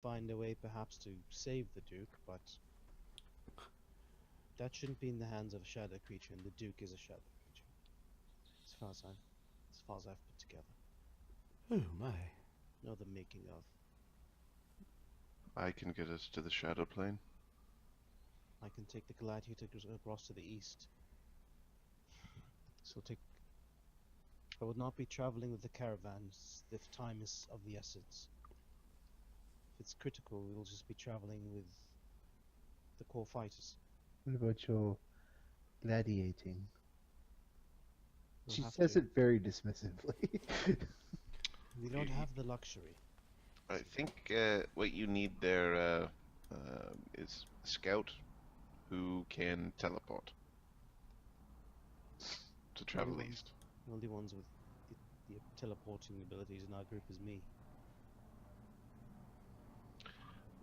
find a way perhaps to save the Duke, but that shouldn't be in the hands of a shadow creature, and the Duke is a shadow creature. As far as I've put together. Oh my. Know the making of. I can get us to the Shadow Plane. I can take the gladiator across to the east. So I would not be traveling with the caravans if time is of the essence. If it's critical, we'll just be traveling with the core fighters. What about your gladiating? We'll She have says to. it very dismissively. We don't have the luxury. I think what you need there is a scout who can teleport to travel east. The only ones with the teleporting abilities in our group is me.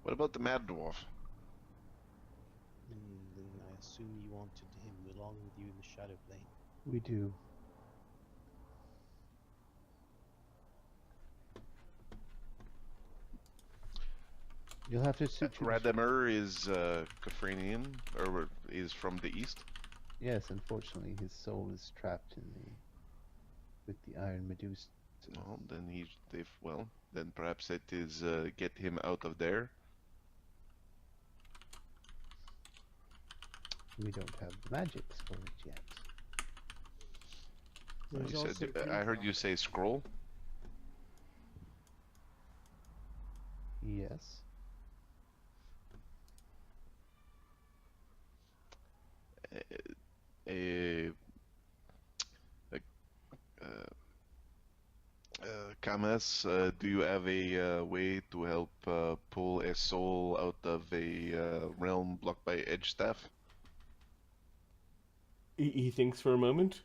What about the Mad Dwarf? Then I assume you wanted him along with you in the Shadow Plane. We do. You'll have to suit your Radamer is Khophranian, or is from the east. Yes, unfortunately, his soul is trapped in with the Iron Medusa. Well, then perhaps it is get him out of there. We don't have the magics for it yet. I heard you say scroll. Yes. Kamas, do you have a way to help pull a soul out of a realm blocked by edge staff? He thinks for a moment.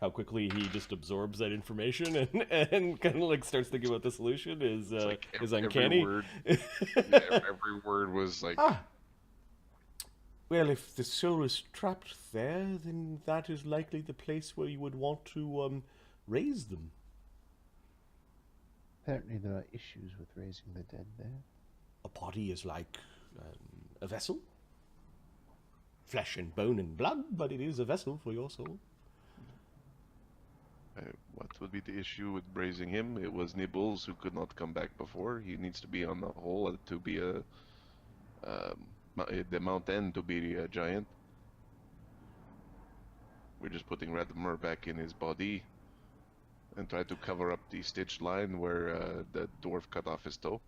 How quickly he just absorbs that information and kind of like starts thinking about the solution is uncanny. Every word was like. Ah. Well, if the soul is trapped there, then that is likely the place where you would want to raise them. Apparently there are issues with raising the dead there. A body is like a vessel. Flesh and bone and blood, but it is a vessel for your soul. What would be the issue with raising him? It was Nibbles who could not come back before. He needs to be on the whole to be the mountain to be a giant. We're just putting Radamer back in his body and try to cover up the stitched line where the dwarf cut off his toe.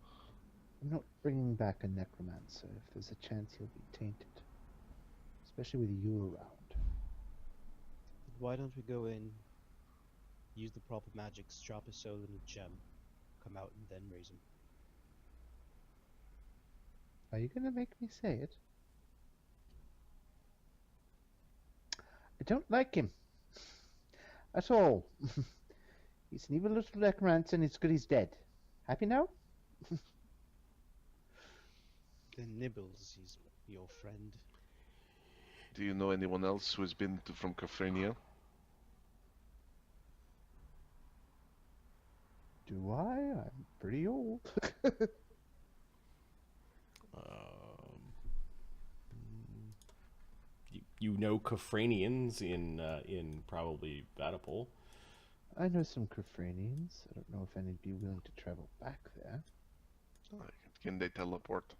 I'm not bringing back a necromancer if there's a chance he'll be tainted. Especially with you around. Why don't we go in, use the proper magic, strap his soul in a gem, come out and then raise him? Are you gonna make me say it? I don't like him. At all. He's an evil little necromancer and it's good he's dead. Happy now? Then Nibbles, he's your friend. Do you know anyone else who's been from Khophrania? Do I? I'm pretty old. You know Khophranians in probably Vatapole. I know some Khophranians. I don't know if any'd be willing to travel back there. Can they teleport?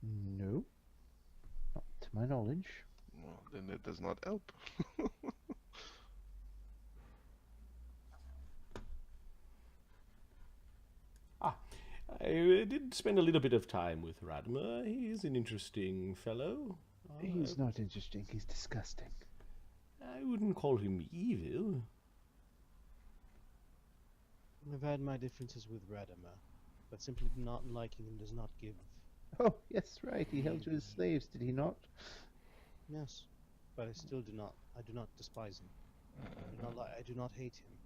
No. Not to my knowledge. Well, then it does not help. I did spend a little bit of time with Radamer. He's an interesting fellow. He's not interesting. He's disgusting. I wouldn't call him evil. I've had my differences with Radamer, but simply not liking him does not give. Oh, yes, right. He held you as slaves, did he not? Yes, but I still do not. I do not despise him. I do not hate him.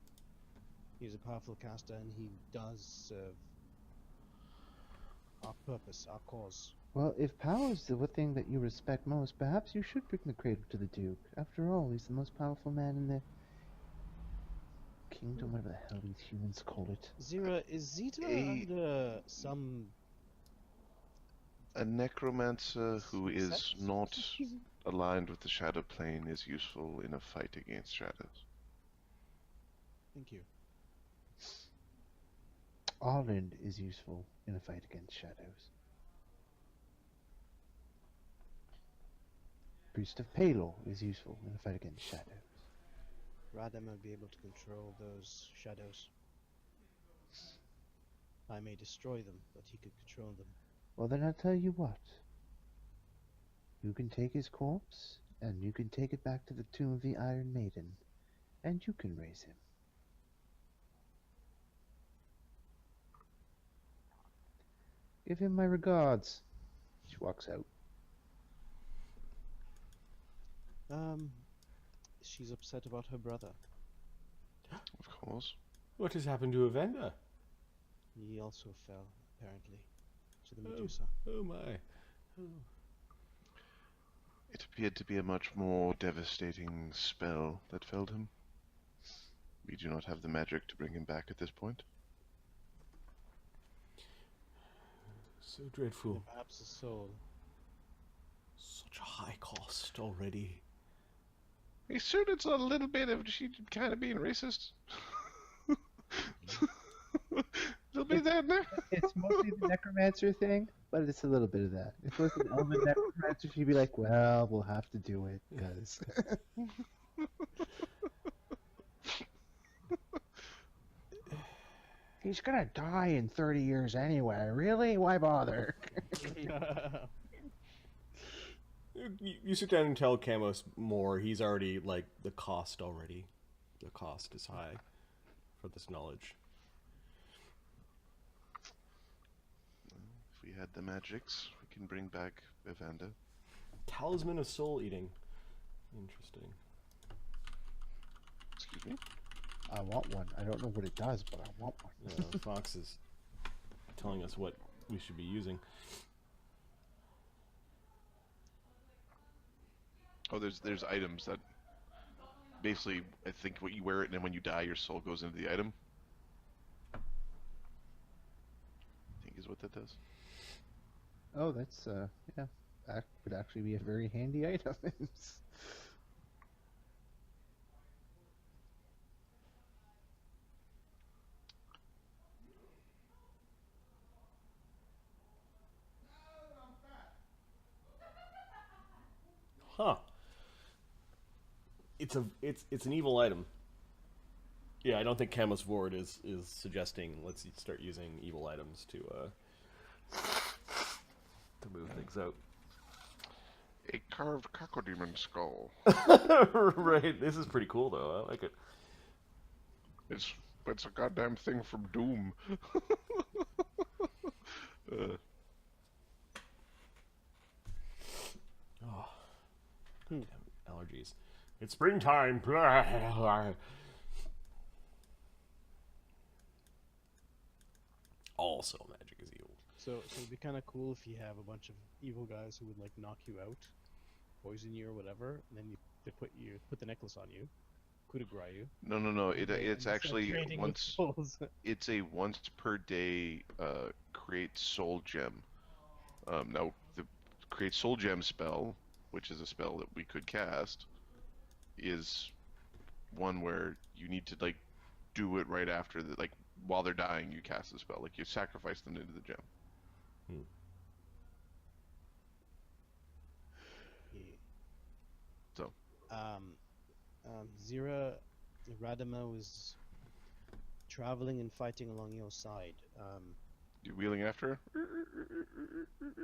He's a powerful caster, and he does serve our purpose, our cause. Well, if power is the thing that you respect most, perhaps you should bring the cradle to the Duke. After all, he's the most powerful man in the kingdom, whatever the hell these humans call it. Zyra, is Zita A- under some A necromancer who is sect? not aligned with the shadow plane is useful in a fight against shadows. Thank you. Arlen is useful in a fight against shadows. Priest of Palor is useful in a fight against shadows. Radamer would be able to control those shadows. I may destroy them, but he could control them. Well, then I'll tell you what. You can take his corpse, and you can take it back to the tomb of the Iron Maiden, and you can raise him. Give him my regards. She walks out. She's upset about her brother. Of course. What has happened to Evander? He also fell, apparently, to the Medusa. Oh my. Oh. It appeared to be a much more devastating spell that felled him. We do not have the magic to bring him back at this point. So dreadful. And perhaps a soul. Such a high cost already. Are you sure it's a little bit of she kind of being racist? Little bit of that in there? It's mostly the necromancer thing, but it's a little bit of that. If it was an elven necromancer, she'd be like, well, we'll have to do it, because... He's gonna die in 30 years anyway. Really? Why bother? You sit down and tell Camos more. He's already, like, the cost already. The cost is high for this knowledge. If we had the magics, we can bring back Evander. Talisman of Soul Eating. Interesting. Excuse me? I want one. I don't know what it does, but I want one. Fox is telling us what we should be using. Oh, there's items that basically, I think what you wear it, and then when you die, your soul goes into the item. I think is what that does. Oh, that's, yeah. That would actually be a very handy item. Huh. It's an evil item. Yeah, I don't think Camus Vord is suggesting let's start using evil items to move things out. A carved cacodemon skull. Right. This is pretty cool though. I like it. It's a goddamn thing from Doom. Oh. Damn allergies. It's springtime. Also, magic is evil. So it'd be kind of cool if you have a bunch of evil guys who would like knock you out, poison you or whatever, and then they put the necklace on you, coup de grace you. No. It's actually trading with once. souls. It's a once per day create soul gem. Now the create soul gem spell, which is a spell that we could cast, is one where you need to like do it right after the while they're dying. You cast the spell, like you sacrifice them into the gem. Yeah. So. Zyra, Radamer was traveling and fighting along your side. You wheeling after her?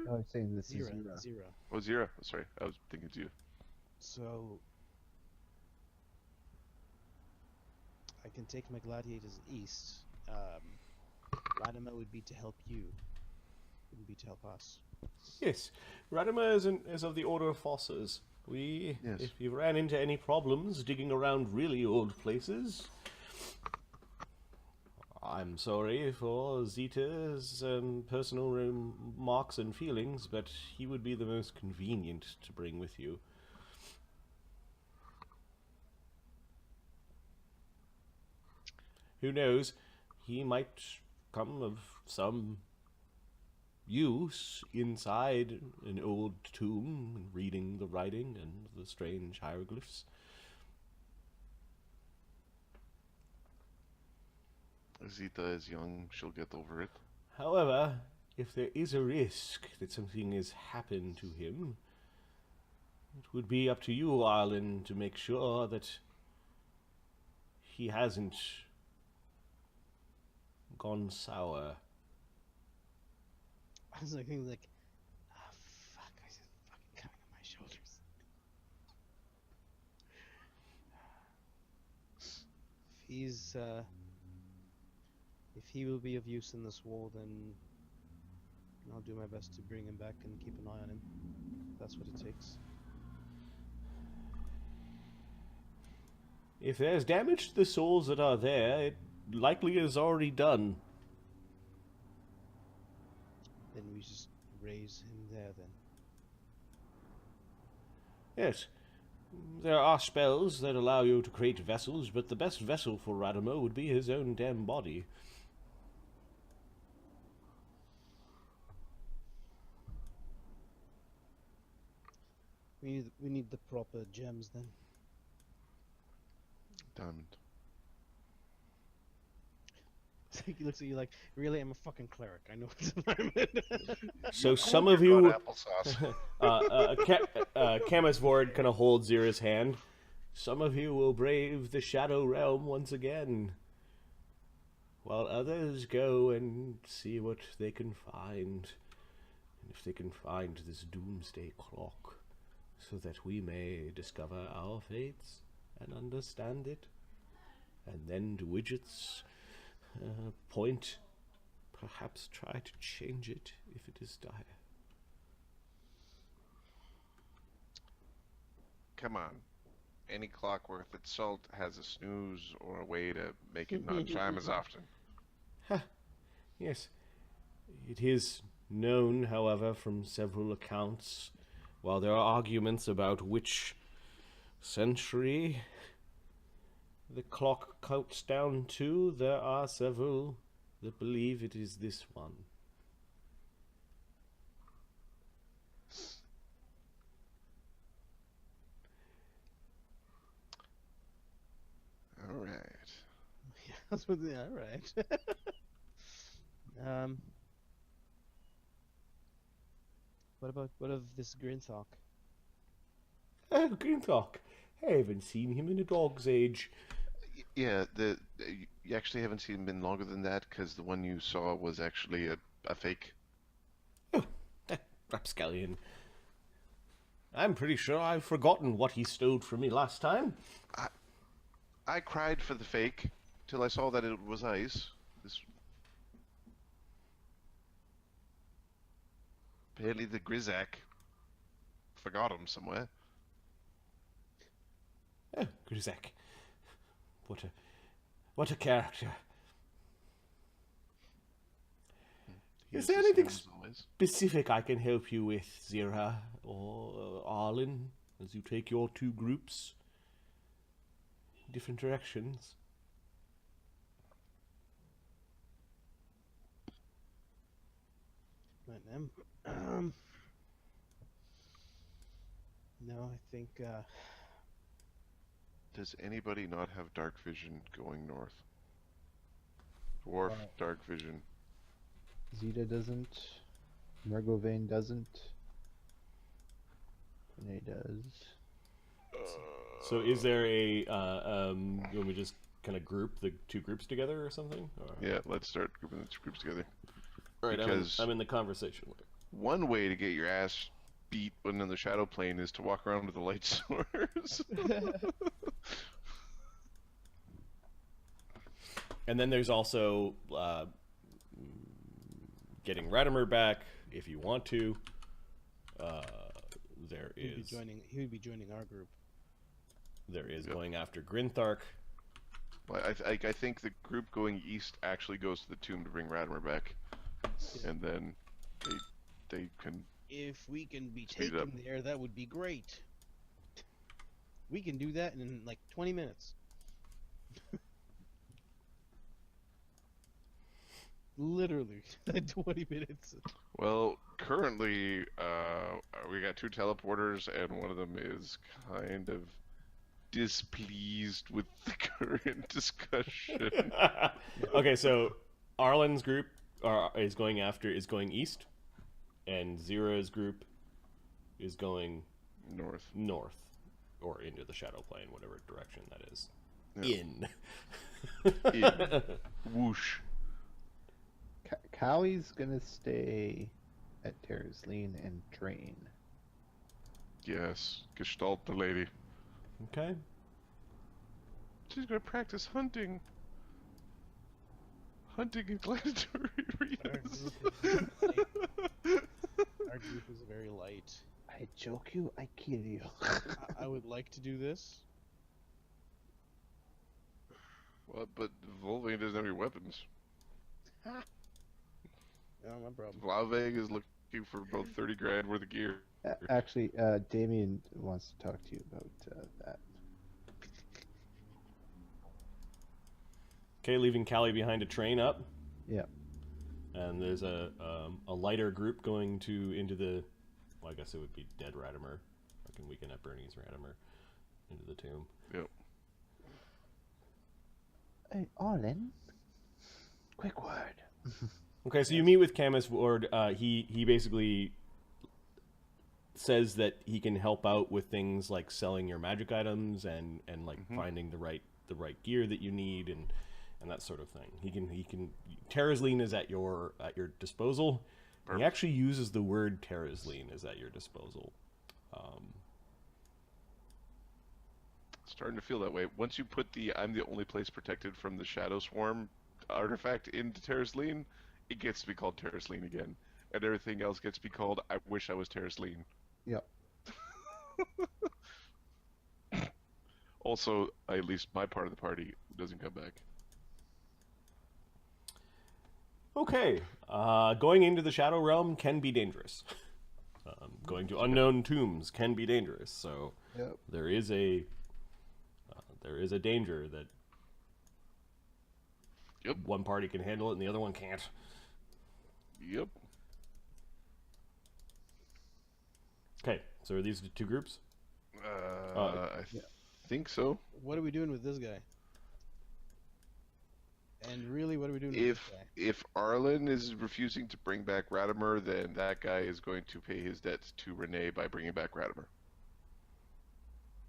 I was saying this is Zyra. Oh, Zyra. Sorry, I was thinking it's you. So I can take my gladiators east. Radamer would be to help you. Wouldn't be to help us. Yes, Radamer is of the Order of Fossers. Yes. If you ran into any problems digging around really old places, I'm sorry for Zita's personal remarks and feelings, but he would be the most convenient to bring with you. who knows? He might come of some use inside an old tomb, reading the writing and the strange hieroglyphs. Zita is young, she'll get over it. However, if there is a risk that something has happened to him, it would be up to you, Arlen, to make sure that he hasn't gone sour. I was like, thinking like, ah, fuck, I said fucking coming on my shoulders. If he's, if he will be of use in this war, then I'll do my best to bring him back and keep an eye on him. That's what it takes. If there's damage to the souls that are there, it likely is already done. Then we just raise him there then. Yes. There are spells that allow you to create vessels, but the best vessel for Radamer would be his own damn body. We need the proper gems then. Diamond. He looks at you like, really? I'm a fucking cleric. I know it's environment. So some of you, Applesauce. Camusvord kind of holds Zyra's hand. Some of you will brave the Shadow Realm once again, while others go and see what they can find, and if they can find this Doomsday Clock, so that we may discover our fates and understand it, and then to Widget's point, perhaps try to change it if it is dire. Come on. Any clock worth its salt has a snooze or a way to make it not chime as often. Yes. It is known, however, from several accounts, while there are arguments about which century the clock counts down to, there are several that believe it is this one. All right. Yeah, that's what. Yeah, all right. What of this Grizaak? Oh, Grizaak. I haven't seen him in a dog's age. Yeah, you actually haven't seen him in longer than that, because the one you saw was actually a fake. Oh, rapscallion. I'm pretty sure I've forgotten what he stole from me last time. I cried for the fake till I saw that it was ice. Apparently the Grizaak forgot him somewhere. Oh, Grizaak. What a character. Is there anything specific I can help you with, Zyra or Arlen, as you take your two groups in different directions? Right then. No, I think. Does anybody not have dark vision going north? Dwarf dark vision. Zita doesn't. Vloughveng doesn't. Renee does. So is there a, when we just kind of group the two groups together or something? Or... Yeah, let's start grouping the two groups together. Right, because I'm in the conversation. One way to get your ass beat when in the shadow plane is to walk around with a light source. And then there's also getting Radamer back if you want to. There is. He would be joining our group. There is going after Grizaak. Well, I think the group going east actually goes to the tomb to bring Radamer back, and then they can. If we can be taken there, that would be great. We can do that in like 20 minutes. Literally 20 minutes. Well, currently, we got 2 teleporters, and one of them is kind of displeased with the current discussion. Okay, so Arlen's group is going east, and Zyra's group is going North. or into the Shadow Plane, whatever direction that is. Yeah. In. Whoosh. Callie's gonna stay at Terraslene and train. Yes, Gestalt the lady. Okay. She's gonna practice hunting. Hunting in gladiator arenas. Our group is very light. I choke you, I kill you. I would like to do this. Well, but Vloughveng doesn't have any weapons. No, my problem. Vloughveng is looking for about 30 grand worth of gear. Actually, Damian wants to talk to you about that. Okay, leaving Callie behind to train up. Yeah. And there's a lighter group going into the, well, I guess it would be dead Radamer. We can at Bernie's Radamer into the tomb. Yep. Hey, Arlen, quick word. Okay, so you meet with Camus Ward. He basically says that he can help out with things like selling your magic items and like finding the right gear that you need and that sort of thing. He can Terraslene is at your disposal. He actually uses the word Terraslene is at your disposal. Starting to feel that way. Once you put the I'm the only place protected from the Shadow Swarm artifact into Terraslene, it gets to be called Terraslene again. And everything else gets to be called I wish I was Terraslene. Yep. Also, at least my part of the party doesn't come back. Okay, going into the Shadow Realm can be dangerous. Going to unknown tombs can be dangerous. So there is a danger that one party can handle it and the other one can't. Yep. Okay, so are these the two groups? I think so. What are we doing with this guy? And really, what are we doing with this guy? If Arlen is refusing to bring back Radamer, then that guy is going to pay his debts to Renee by bringing back Radamer.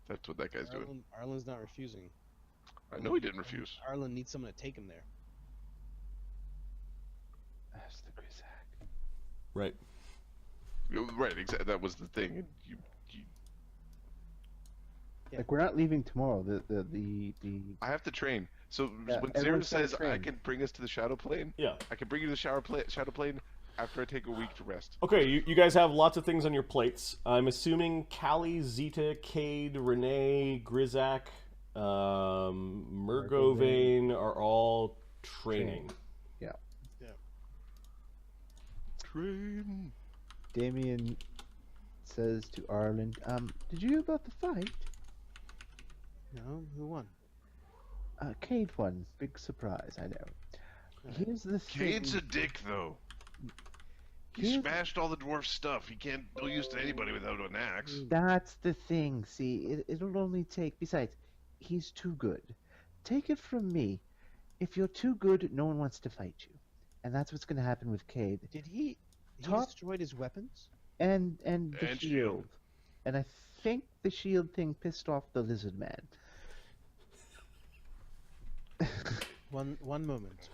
That's what that guy's doing. Arlen's not refusing. I know he didn't refuse. Arlen needs someone to take him there. That's the Grizaak. Right. Right, exactly. That was the thing. Like, we're not leaving tomorrow. The I have to train. So Yeah, when Zyra everyone's gotta says I train. can bring us to the Shadow Plane, Yeah. I can bring you to the Shadow Plane after I take a week to rest. Okay, you guys have lots of things on your plates. I'm assuming Callie, Zita, Cade, Renee, Grizaak, Vloughveng are all training. Yeah. Train. Damian says to Arlen, did you hear about the fight? No, who won? Cade won. Big surprise, I know. Here's the thing. Cade's a dick, though. He Here's- smashed all the dwarf stuff. He can't do use to anybody without an axe. That's the thing. See, it'll only take. Besides, he's too good. Take it from me. If you're too good, no one wants to fight you, and that's what's going to happen with Cade. Did he Top- destroyed his weapons? And the And shield. shield. And I think the shield thing pissed off the lizard man. One moment.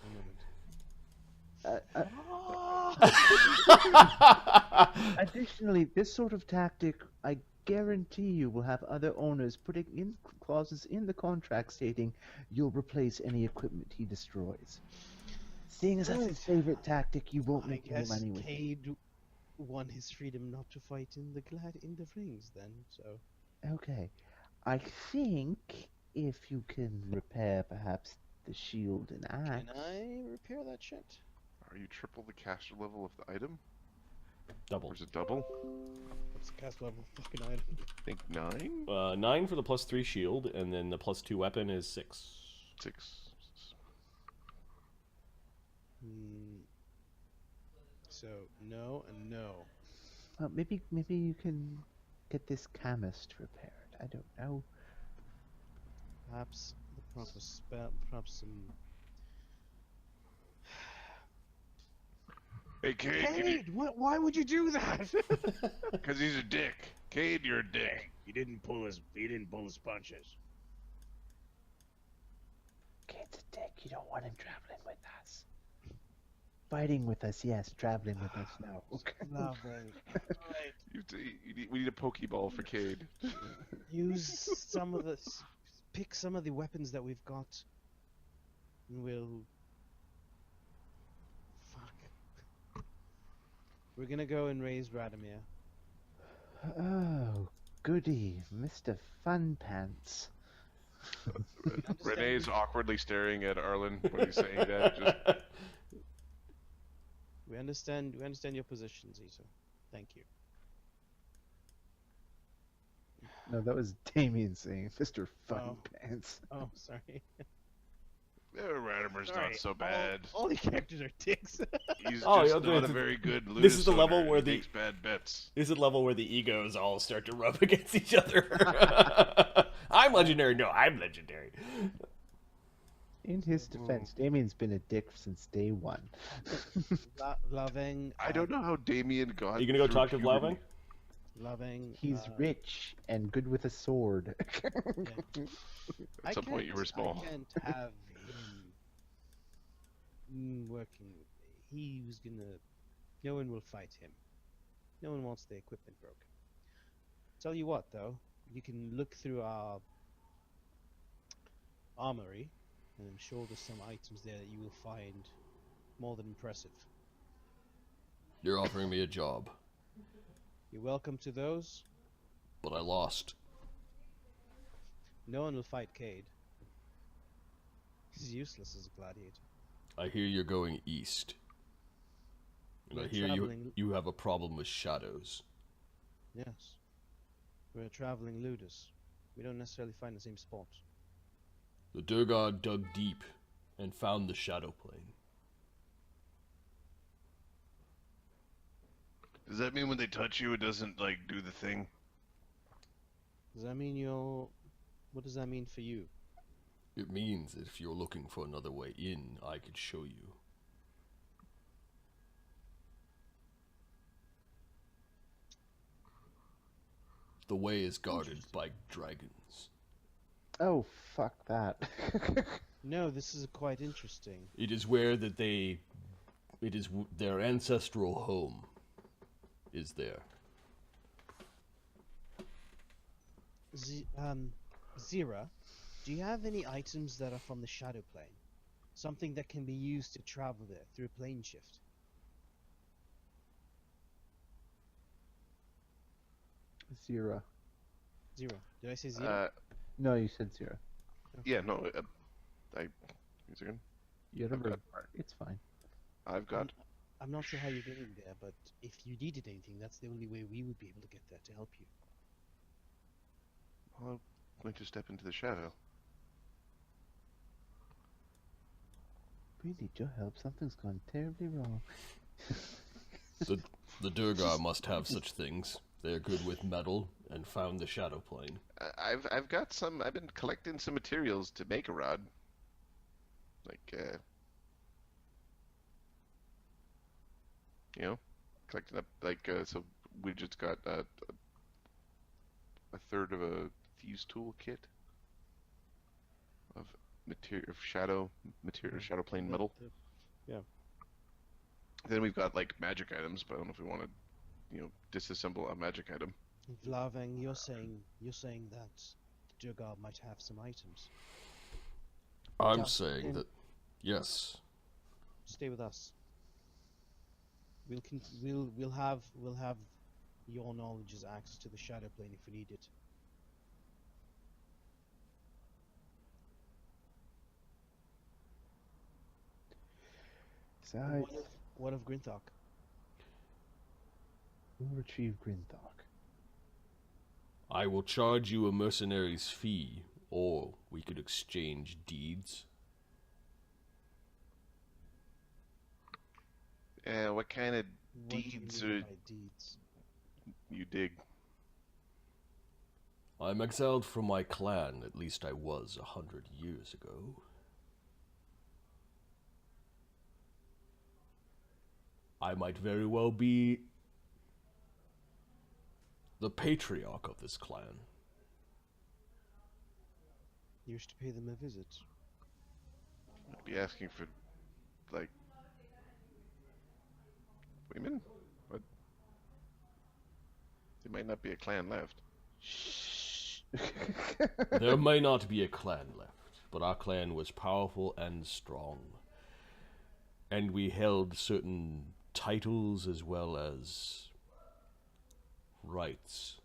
Additionally, this sort of tactic, I guarantee you, will have other owners putting in clauses in the contract stating you'll replace any equipment he destroys. Seeing as that's his favorite tactic, you won't I make any guess money with it. Cade won his freedom not to fight in the rings then, so... Okay. I think if you can repair perhaps the shield and axe. Can I repair that shit? Are you triple the caster level of the item? Double. Or is it double? What's the cast level fucking item? I think 9? 9 for the +3 shield, and then the +2 weapon is 6. 6. So no and no. Maybe you can get this chemist repaired. I don't know. Perhaps the proper spell. Perhaps some. Hey, Cade, Cade, why would you do that? because he's a dick. Cade, you're a dick. He didn't pull his punches. Kate's a dick. You don't want him traveling with us. Fighting with us, yes. Traveling with us, no. Vloughveng. We need a Pokeball for Cade. Use some of the. Pick some of the weapons that we've got. And we'll. Fuck. We're gonna go and raise Radamer. Oh, goody, Mr. Fun Pants. Renee's awkwardly staring at Arlen when he's saying that. Just... We understand your position, Zita. Thank you. No, that was Damian saying Mr. Fun Pants. Oh, sorry. Radamer's not Sorry, so bad. All the characters are dicks. He's Oh, just yeah, not a very good Ludus this is the level owner. where He makes bad bets. This is the level where the egos all start to rub against each other. I'm legendary. No, I'm legendary. In his defense, Damian's been a dick since day one. Vloughveng. I don't know how Damian got. Are you gonna go through talk to puberty. Vloughveng? Vloughveng. He's rich and good with a sword. At some point, you were small. I can't have him working with me. He was gonna. No one will fight him. No one wants the equipment broken. Tell you what, though, you can look through our armory, and I'm sure there's some items there that you will find more than impressive. You're offering me a job, You're welcome to those. but I lost. No one will fight Cade. He's useless as a gladiator. I hear you're going east. And I We're hear traveling- you have a problem with shadows. Yes. We're a traveling ludus. We don't necessarily find the same spot. The Durgar dug deep and found the shadow plane. Does that mean when they touch you, it doesn't like do the thing? Does that mean you're... What does that mean for you? It means that if you're looking for another way in, I could show you. The way is guarded by dragons. Oh, fuck that. No, this is quite interesting. It is where that they... It is their ancestral home is there. Zyra, do you have any items that are from the Shadow Plane? Something that can be used to travel there through a plane shift? Zero. Zyra. Did I say Zyra? No, you said zero. Yeah, no. Is it good? You had a Okay. red part. It's fine. I've got. I'm not sure how you're getting there, but if you needed anything, that's the only way we would be able to get there to help you. Well, I'm going to step into the shadow. We need your help. Something's gone terribly wrong. The Durgar must have such things. They're good with metal and found the shadow plane. I've got some. I've been collecting some materials to make a rod. Like, you know, collecting up like so. We just got a third of a thieves' tool kit of material, of shadow material, shadow plane metal. Yeah. Then we've got like magic items, but I don't know if we want to, you know, disassemble a magic item. Vloughveng, you're saying that Durgar might have some items. I'm Yeah, saying and- that, yes, Stay with us. We'll have your knowledge as access to the Shadow Plane if we need it. Besides, What of Grizaak? we'll retrieve Grinthok. I will charge you a mercenary's fee, or we could exchange deeds. What kind of What do you Deeds mean are- by deeds? You dig. I'm exiled from my clan, at least I was 100 years ago. I might very well be the patriarch of this clan. You should pay them a visit. I'd be asking for, like, women? What? There might not be a clan left. There may not be a clan left, but our clan was powerful and strong. And we held certain titles as well as rights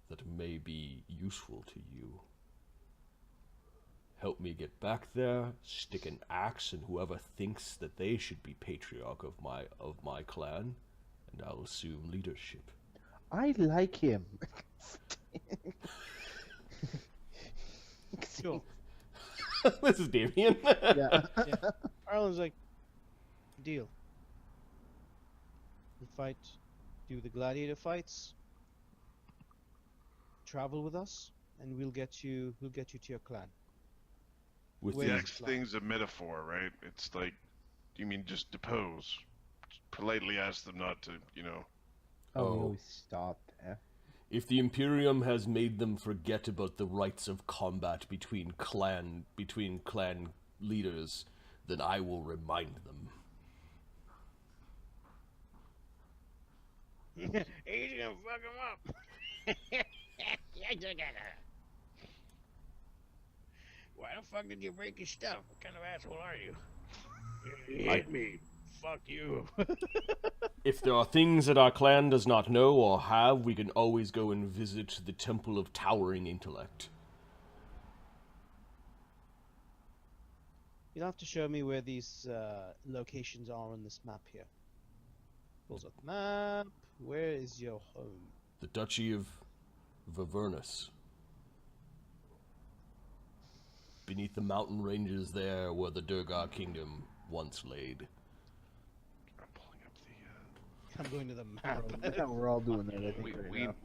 that may be useful to you. Help me get back there, stick an axe in whoever thinks that they should be patriarch of my clan, and I'll assume leadership. I like him. Sure. This is Damian. Yeah. Arlen's like, deal. You fight, do the gladiator fights, travel with us, and we'll get you to your clan. With Wait. The these, axe thing's a metaphor, right? It's like, you mean just depose? Just politely ask them not to, you know. Oh, stop there. if the Imperium has made them forget about the rights of combat between clan leaders, then I will remind them. He's gonna fuck him up. Why the fuck did you break his stuff? What kind of asshole are you? You hit me. Fuck you. If there are things that our clan does not know or have, we can always go and visit the Temple of Towering Intellect. You'll have to show me where these locations are on this map here. Pulls up the map. Where is your home? The Duchy of Vavernus. Beneath the mountain ranges there where the Durgar kingdom once laid. I'm pulling up the. I'm going to the map. We're all doing that. I think We right now.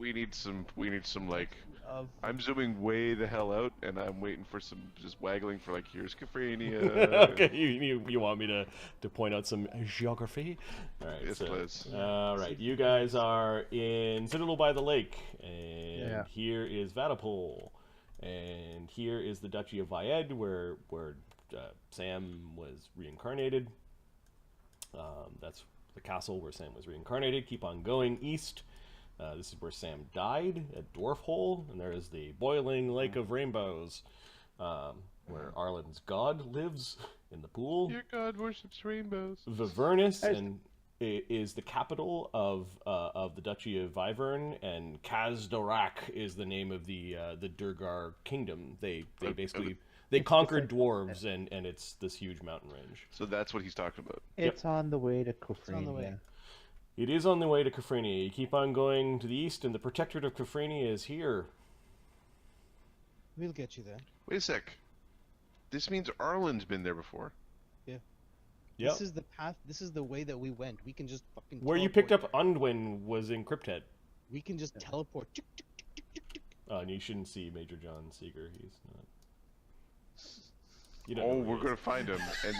we need some like. Of I'm zooming way the hell out, and I'm waiting for some just waggling for like here's Khophrania. Okay, you want me to point out some geography? All right, Yes, please. All right, you guys are in Citadel by the Lake, and Yeah. here is Vatapol, and here is the Duchy of Vaed, where Sam was reincarnated. That's the castle where Sam was reincarnated. Keep on going east. This is where Sam died at Dwarf Hole, and there is the boiling lake of rainbows, where Arlen's god lives in the pool. Your god worships rainbows. Vavernus and is the capital of the Duchy of Wyvern, and Kazdorak is the name of the Durgar kingdom. They basically they conquered dwarves, and it's this huge mountain range. So that's what he's talking about. It's on the way to on the way. Khophrania. It is on the way to Khophrania. You keep on going to the east, and the Protectorate of Khophrania is here. We'll get you there. Wait a sec. This means Arlen's been there before. Yep. This is the path. This is the way that we went. We can just fucking. Where you picked up Undwin was in Crypthead. We can just teleport. Tick, tick, tick, tick, tick, tick. And you shouldn't see Major John Seeger. He's not. You don't Oh, know who we're he gonna is. find him, and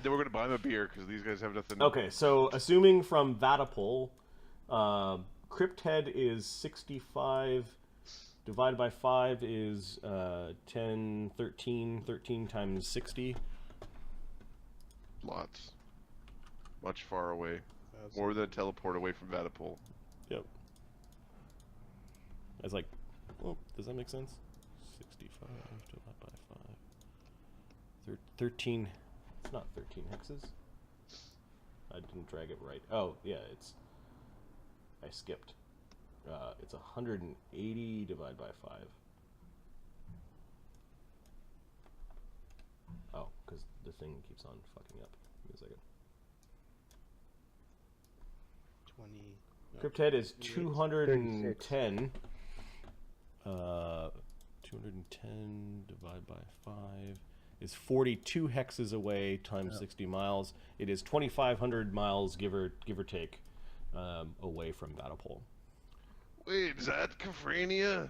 then we're gonna buy him a beer because these guys have nothing. Okay, so assuming from Vatapol, Crypthead is 65, divided by 5 is 10, 13, 13 times 60. Lots. Much far away. More than a teleport away from Vatapol. Yep. That's like, well, does that make sense? 65 divided by 5. 13, it's not 13 hexes. I didn't drag it right. Oh, yeah, I skipped. It's 180 divided by 5. Oh, because the thing keeps on fucking up. Give me a second. 20. no, Crypthead is 36. 210. 210 divided by 5 is 42 hexes away times 60 miles. It is 2,500 miles, give or take, away from Battlepole. Wait, is that Khophrania?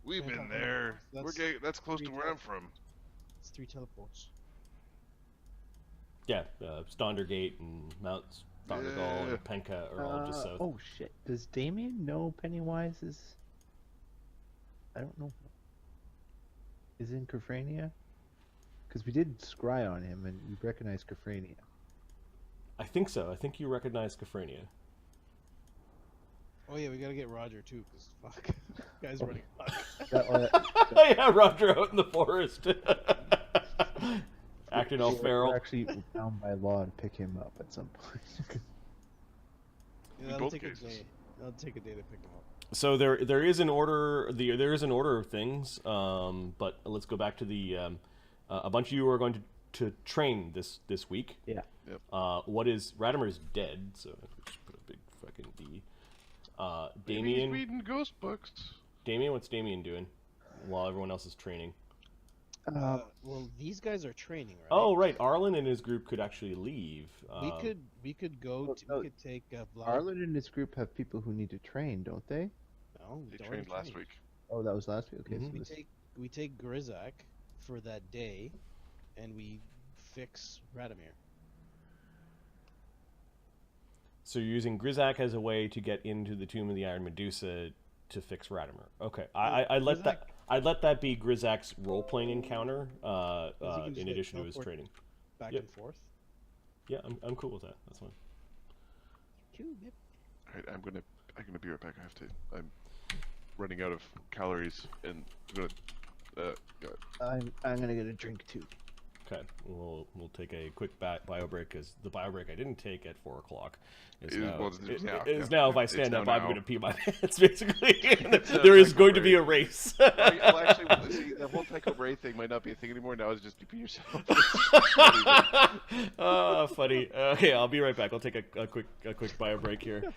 We've Yeah, been no, there. that's That's close to three where I'm from. It's 3 teleports. Yeah, Stondergate and Mount Thundergall Yeah. and Penka are all just south. Oh shit! Does Damian know Pennywise is? I don't know. Is in Khophrania? Because we did scry on him and we recognized Khophrania. I think so. I think you recognize Khophrania. Oh yeah, we gotta get Roger too, cause fuck, guy's running Yeah, Roger out in the forest, acting all feral. We're actually bound by law to pick him up at some point. Yeah, In that'll both take cases. a day. That'll take a day to pick him up. So there is an order. There is an order of things. But let's go back to the. A bunch of you are going to train this week. Yeah. Yep. What is Radamer's dead? So just put a big fucking D. Maybe Damian. he's reading ghost books. Damian, what's Damian doing while everyone else is training? Well, these guys are training, right? Oh, right. Arlen and his group could actually leave. We could go. Well, To, no, we could take Arlen and his group have people who need to train, don't they? No, They don't trained last train. week. Oh, that was last week. Okay, Mhm. so We this... take Grizaak for that day, and we fix Radamer. So you're using Grizaak as a way to get into the Tomb of the Iron Medusa to fix Radamer. Okay, I'd let that be Grizaak's role-playing encounter in addition to his teleport training. Back Yep. and forth. Yeah, I'm cool with that. That's fine. Cool, yep. All right, I'm gonna be right back. I'm running out of calories, and I'm gonna. I'm gonna get a drink too. Okay, we'll take a quick bio break because the bio break I didn't take at 4 o'clock is now if I stand up I'm going to pee my pants basically. There is going to be a race. Well, actually, see, the whole Tycho Brahe thing might not be a thing anymore. Now it's just you pee yourself. Funny. Okay, I'll be right back. I'll take a quick bio break here.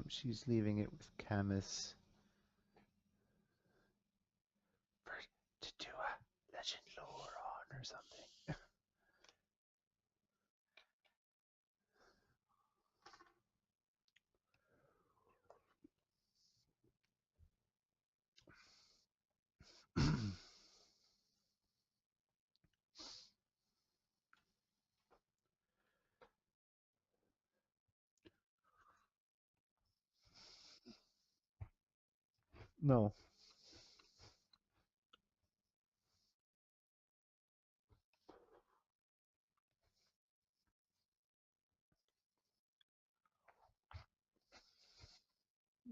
She's leaving it with Camus to do a legend lore on or something. No.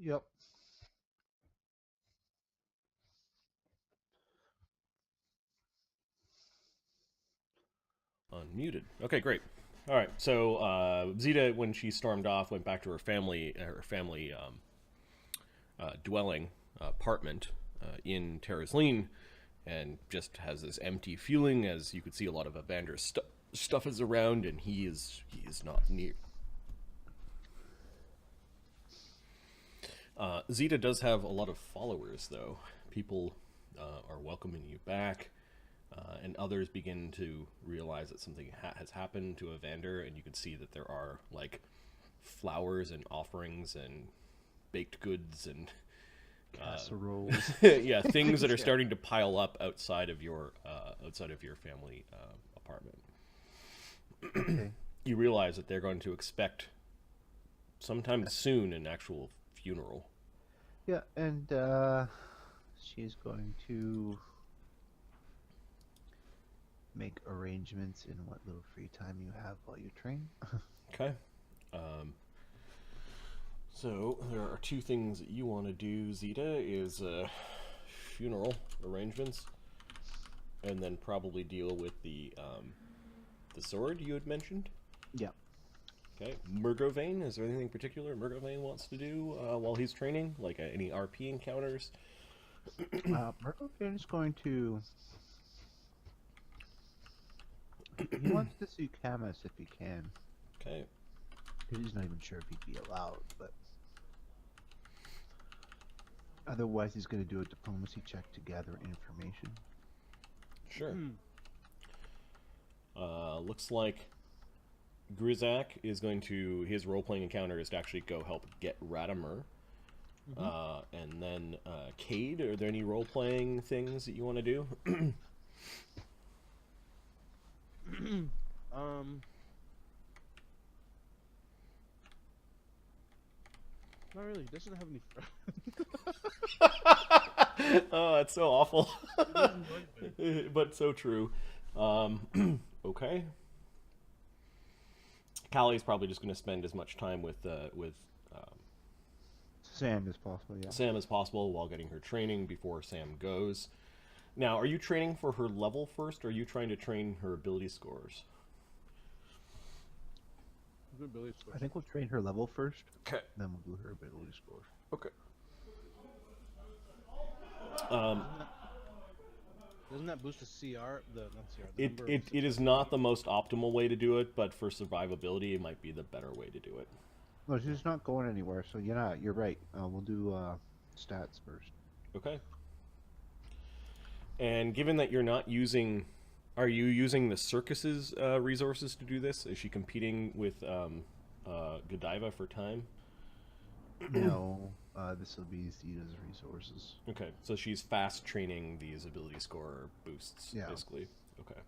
Yep. Unmuted. Okay, great. All right. So Zita, when she stormed off, went back to her family dwelling apartment in Terraslene, and just has this empty feeling. As you could see, a lot of Evander's stuff is around, and he is not near. Zita does have a lot of followers, though. People are welcoming you back. And others begin to realize that something has happened to Evander, and you can see that there are like flowers and offerings and baked goods and Casseroles. yeah, things that are starting to pile up outside of your family apartment. Okay. You realize that they're going to expect sometime soon an actual funeral. Yeah, and she's going to make arrangements in what little free time you have while you train. Okay. So there are two things that you want to do, Zita, is funeral arrangements, and then probably deal with the sword you had mentioned. Yeah. Okay. Vloughveng, is there anything particular Vloughveng wants to do while he's training? Like any RP encounters? Vloughveng is going to... He wants to see Camus if he can. Okay. He's not even sure if he'd be allowed, but... Otherwise, he's going to do a diplomacy check to gather information. Sure. Looks like Grizaak is going to... His role-playing encounter is to actually go help get Radamer. And then, Cade, are there any role-playing things that you want to do? Not really. He doesn't have any friends. Oh, that's so awful. But so true. Okay. Callie's probably just going to spend as much time with Sam as possible, yeah. Sam as possible while getting her training before Sam goes. Now, are you training for her level first, or are you trying to train her ability scores? I think we'll train her level first. Okay. Then we'll do her ability scores. Okay. Doesn't that boost the CR? The number of It is not the most optimal way to do it, but for survivability, it might be the better way to do it. No, she's not going anywhere, so you're right. We'll do stats first. Okay. And given that you're not using... Are you using the Circus's resources to do this? Is she competing with Godiva for time? No, this will be Zita's resources. Okay, so she's fast training these ability score boosts, Yeah. basically. Okay.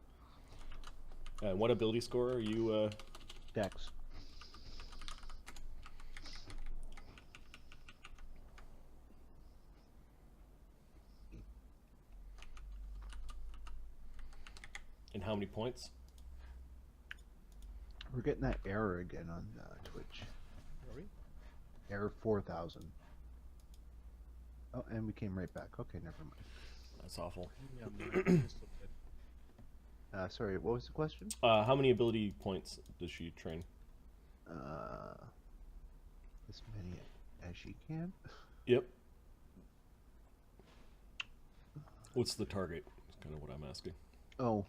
And what ability score are you... Dex. And how many points? We're getting that error again on Twitch. Are we? Error 4,000. Oh, and we came right back. Okay, never mind. That's awful. Yeah, I'm still good. Sorry, what was the question? How many ability points does she train? As many as she can. Yep. What's the target? That's kind of what I'm asking. Oh,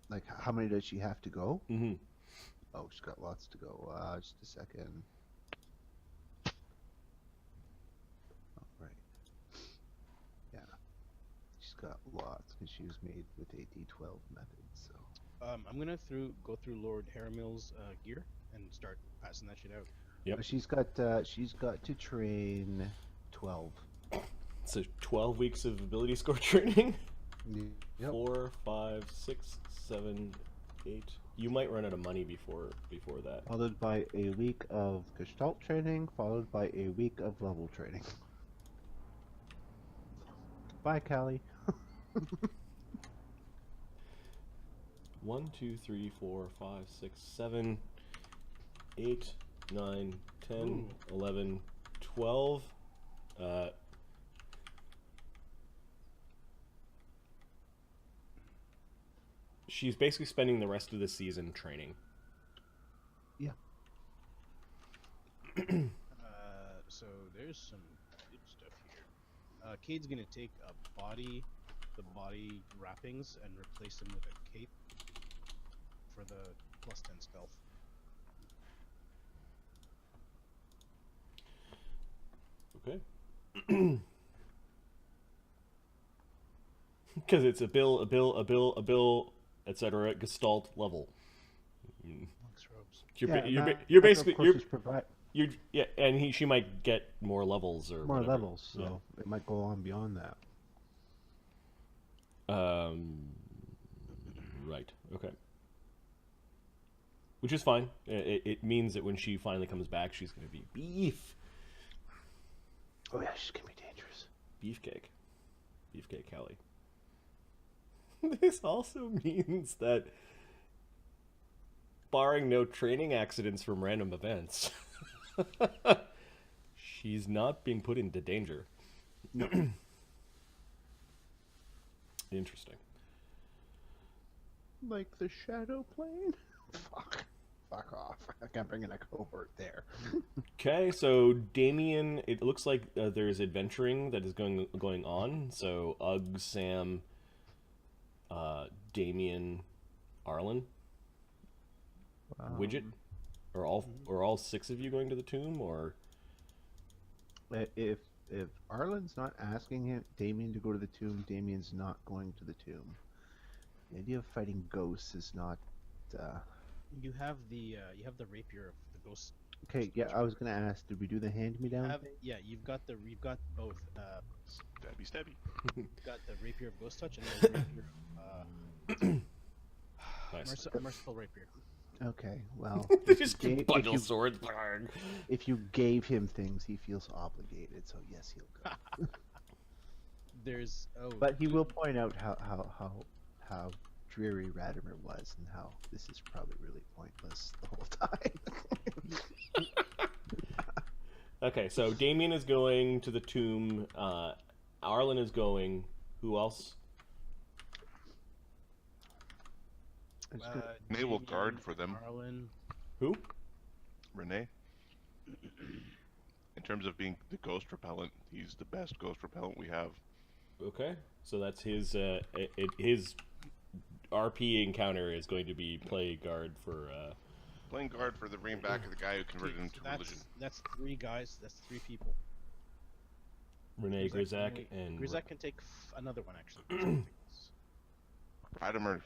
like how many does she have to go? Mm-hmm. Oh, she's got lots to go. Just a second. got lots because she was made with a D12 method. So I'm gonna go through Lord Haramil's gear and start passing that shit out. Yep. But she's got to train 12. So 12 weeks of ability score training. Yep. 4, 5, 6, 7, 8. You might run out of money before that. Followed by a week of Gestalt training, followed by a week of level training. Bye, Callie. 1, 2, 3, 4, 5, 6, 7, 8, 9, 10, 11, 12. She's basically spending the rest of the season training. Yeah. So there's some good stuff here. Cade's gonna take the body wrappings and replace them with a cape for the +10 stealth. Okay. Because it's a bill, etc. Gestalt level. Monk's robes. You're basically provide she might get more levels or more whatever. levels, so it might go on beyond that. Right. Okay. Which is fine. It means that when she finally comes back, she's going to be beef. Oh yeah, she's gonna be dangerous. Beefcake Kelly. This also means that, barring no training accidents from random events, she's not being put into danger. No. Interesting. Like the Shadow Plane? Fuck off. I can't bring in a cohort there. Okay, so Damian, it looks like there's adventuring that is going on. So Ugg, Sam, Damian, Arlen, Widget, are all 6 of you going to the tomb, or if Arlen's not asking Damian to go to the tomb, Damian's not going to the tomb. The idea of fighting ghosts is not. You have the rapier of the ghost. Okay, yeah, I was gonna ask, did we do the hand-me-down? Yeah, you've got both. Stabby. You've got the rapier of ghost touch and the rapier of nice. merciful rapier. Okay, well, They just bundle swords. if you gave him things, he feels obligated, so yes, he'll go. But he will point out how dreary Radamer was and how this is probably really pointless the whole time. Okay, so Damian is going to the tomb. Arlen is going. Who else? Renee will guard for them. Arlen. Who? Renee. In terms of being the ghost repellent, he's the best ghost repellent we have. Okay, so that's his RP encounter is going to be play guard for. Playing guard for the ring back of the guy who converted him to religion. That's 3 guys. That's 3 people. Renee, Grizaak, and Grizaak can take another one actually. Radamer.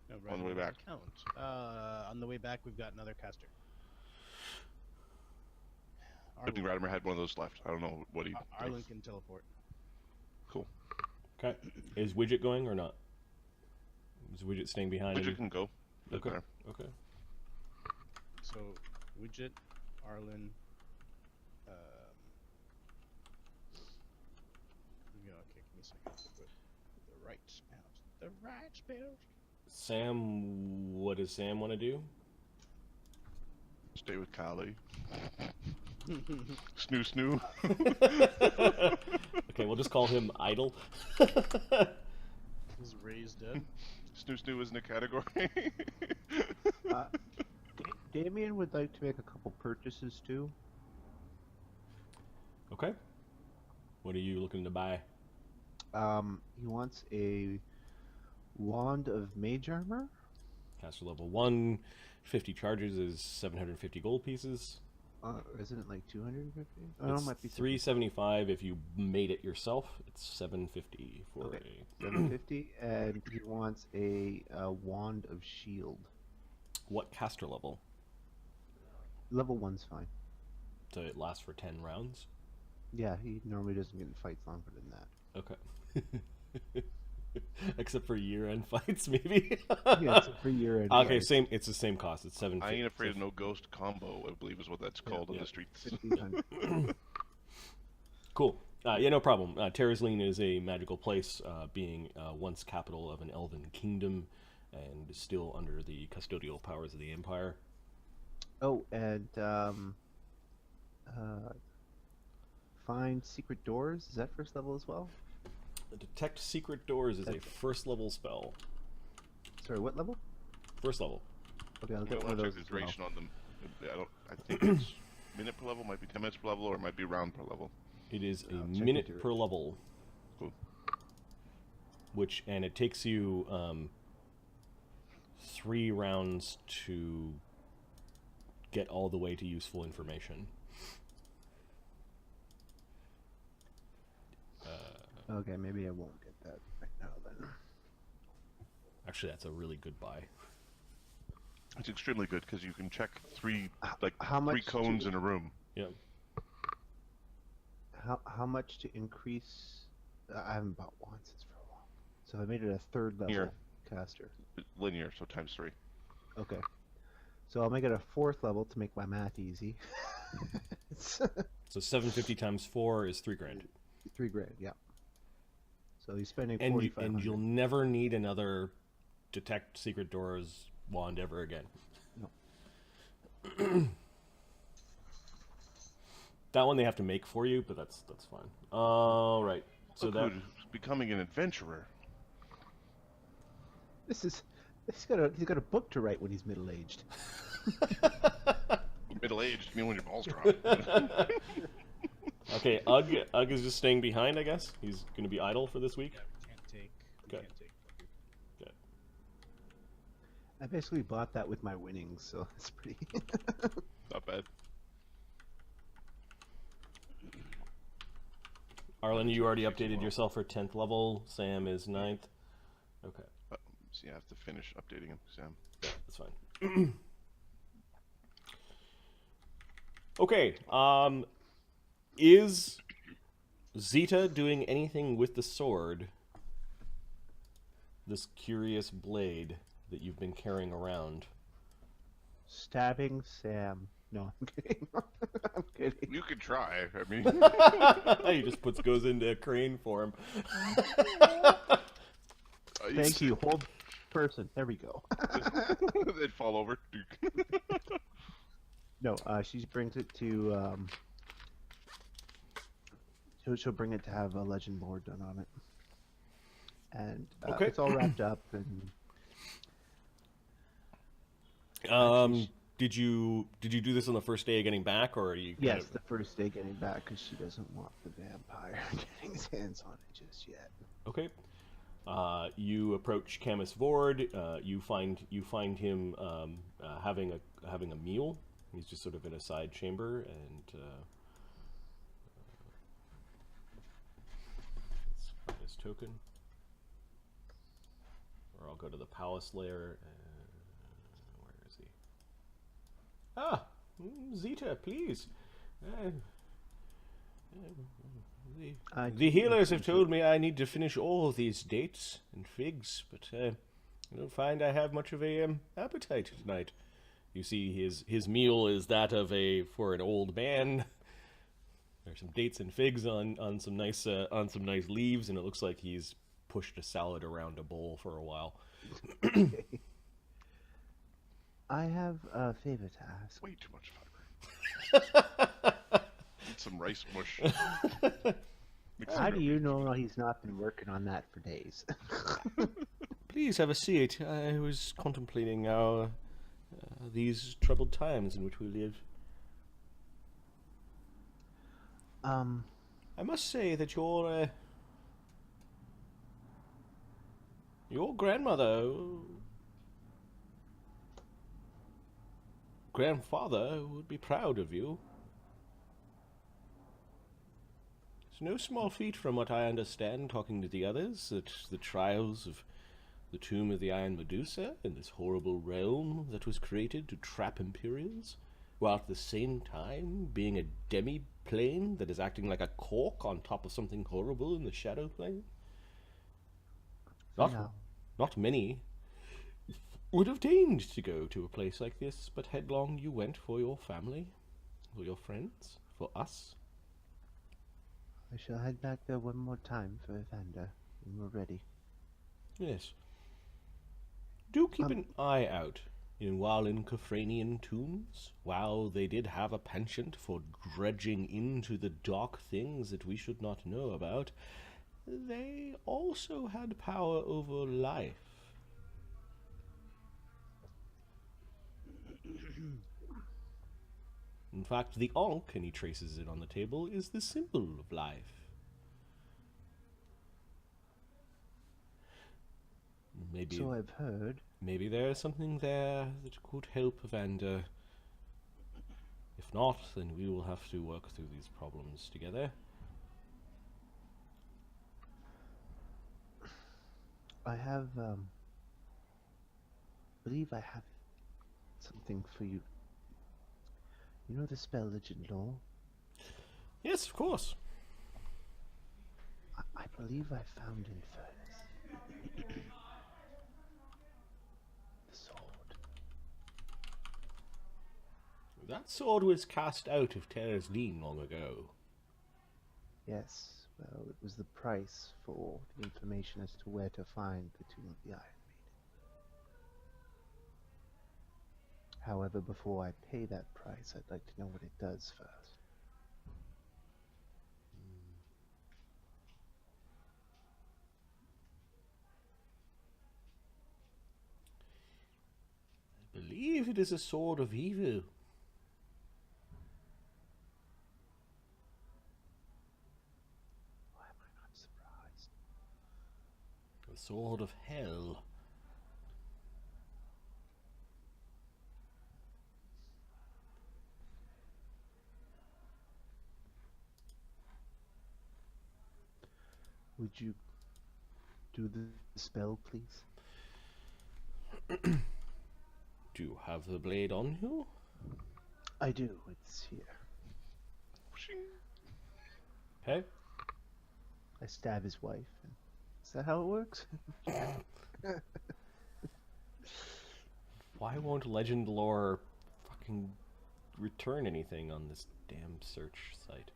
No, On the way back. Count. On the way back, we've got another caster. I think Radamer had one of those left. I don't know what he. Arlen can teleport. Cool. Okay, is Widget going or not? Is Widget staying behind? Widget can go. Okay. There. Okay. So, Widget, Arlen. Okay, give me a second. The right spells. The right spells. Sam, what does Sam want to do? Stay with Kali. Snoo. Okay, we'll just call him Idle. He's raised up. Snoo isn't a category. Damian would like to make a couple purchases too. Okay. What are you looking to buy? He wants a wand of mage armor. Caster level 1, 50 charges is 750 gold pieces. Isn't it like 250? Oh, It's it might be 375 if you made it yourself. It's 750 for Okay. a 750, and he wants a wand of shield. what caster level? Level 1's fine. So it lasts for 10 rounds. Yeah, he normally doesn't get in fights longer than that. Okay. Except for year-end fights, maybe. Yeah, it's a free year. And Okay, same. It's the same cost. It's 750. I ain't afraid of no ghost combo, I believe is what that's called on the streets. 1500. Cool. Yeah, no problem. Terraslene is a magical place, being once capital of an elven kingdom, and still under the custodial powers of the Empire. Oh, and find secret doors. Is that first level as well? Detect secret doors is a first level spell. Sorry, what level? First level. Okay, I'll I get don't one of know those. the as well. duration on them. I think it's minute per level, might be 10 minutes per level, or it might be round per level. It is a I'll check minute into it. per level. Cool. And it takes you 3 rounds to get all the way to useful information. Okay, maybe I won't get that right now then. Actually, that's a really good buy. It's extremely good because you can check three how three much cones to- in a room. Yeah. How much to increase? I haven't bought one since for a while. So I made it a third level Here. caster. Linear, so times 3. Okay. So I'll make it a 4th level to make my math easy. It's So 750 times 4 is 3 grand. $3,000, yeah. So he's spending And, 4,500. you'll never need another detect secret doors wand ever again. No. That one they have to make for you, but that's fine. All right. So Look that who's becoming an adventurer. He's got a book to write when he's middle aged. Middle-aged, you mean when your balls drop. okay. Ugg is just staying behind, I guess. He's going to be idle for this week. Yeah, can't take. Okay. Can't take. Good. I basically bought that with my winnings, so it's pretty. Not bad. Arlen, you already updated yourself for 10th level. Sam is 9th. Okay, So you have to finish updating him, Sam. that's fine. Okay, is Zita doing anything with the sword? This curious blade that you've been carrying around. Stabbing Sam. No, I'm kidding. I'm kidding. You could try. I mean, He just goes into crane form. Thank you, whole person. There we go. They'd fall over. No, she brings it to. She'll bring it to have a legend lore done on it, and Okay. it's all wrapped up. And Did you do this on the first day of getting back, or are you? yes, the first day getting back because she doesn't want the vampire getting his hands on it just yet. Okay. You approach Camus Vord. You find him having a meal. He's just sort of in a side chamber, and let's find his token. Or I'll go to the palace lair. Where is he? Ah, Zita, please. The healers have told me I need to finish all these dates and figs, but I don't find I have much of a appetite tonight. You see, his meal is that of for an old man. There's some dates and figs on some nice leaves, and it looks like he's pushed a salad around a bowl for a while. I have a favor to ask. Way too much fiber. Need some rice mush. Mix How it do up. you know he's not been working on that for days? Please have a seat. I was contemplating these troubled times in which we live. I must say that your grandfather would be proud of you. It's no small feat from what I understand, talking to the others, that the trials of the tomb of the Iron Medusa in this horrible realm that was created to trap Imperials, while at the same time being a demi-plane that is acting like a cork on top of something horrible in the Shadow Plane. Not many would have deigned to go to a place like this, but headlong you went for your family, for your friends, for us. I shall head back there one more time for Evander when we're ready. Yes. Do keep an eye out while in Khophranian tombs. While they did have a penchant for dredging into the dark things that we should not know about, they also had power over life. In fact, the Ankh, and he traces it on the table, is the symbol of life. Maybe, so I've heard. Maybe there is something there that could help Evander. If not, then we will have to work through these problems together. I have, believe I have something for you. You know the spell Legend Law? Yes, of course. I believe I found in Furnace. The sword. That sword was cast out of Terraslene long ago. Yes, well, it was the price for the information as to where to find the Tomb of the Iron Maiden. However, before I pay that price, I'd like to know what it does first. I believe it is a sword of evil. Why am I not surprised? A sword of hell. Would you do the spell, please? Do you have the blade on you? I do. It's here. Okay. I stab his wife. Is that how it works? Why won't Legend Lore fucking return anything on this damn search site?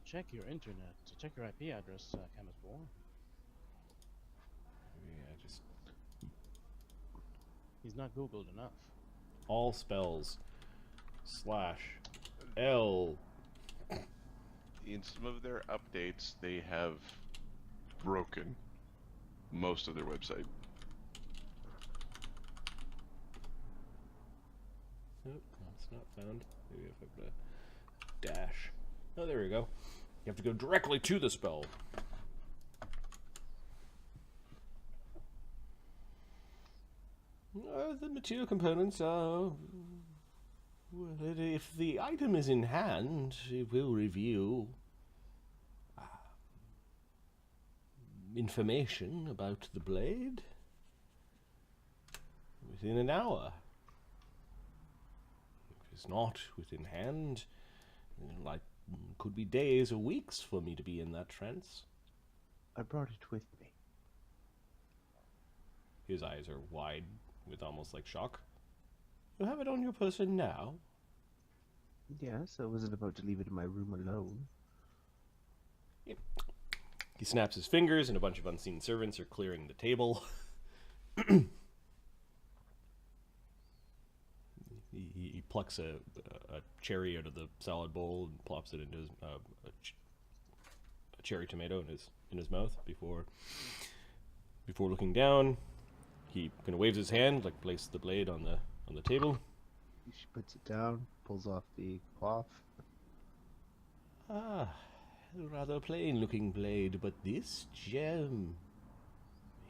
Check your internet. Check your IP address, Camus Boar. Maybe I just... He's not Googled enough. All spells /L. In some of their updates, they have broken most of their website. Nope, that's not found. Maybe if I put a dash. Oh, there we go. You have to go directly to the spell. The material components are... Well, if the item is in hand, it will reveal information about the blade within an hour. If it's not within hand, like, could be days or weeks for me to be in that trance. I brought it with me. His eyes are wide with almost like shock. You have it on your person now? Yes, I wasn't about to leave it in my room alone. Yep. He snaps his fingers and a bunch of unseen servants are clearing the table. He plucks a cherry out of the salad bowl and plops it into his, a cherry tomato in his mouth before looking down. He kind of waves his hand, like place the blade on the table. She puts it down, pulls off the cloth. Ah, a rather plain-looking blade, but this gem,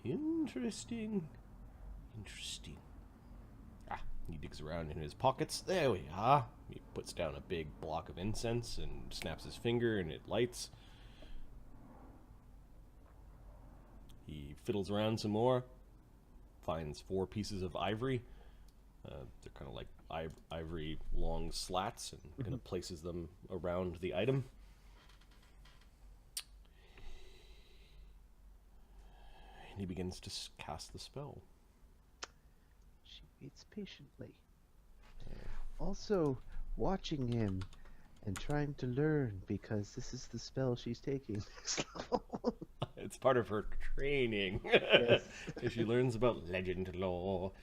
interesting. Interesting. Ah, he digs around in his pockets. There we are. He puts down a big block of incense and snaps his finger, and it lights. He fiddles around some more, finds 4 pieces of ivory. They're kind of like ivory long slats, and kind of places them around the item. And he begins to cast the spell. She waits patiently. Also, watching him and trying to learn, because this is the spell she's taking. It's part of her training. Yes. If she learns about legend lore.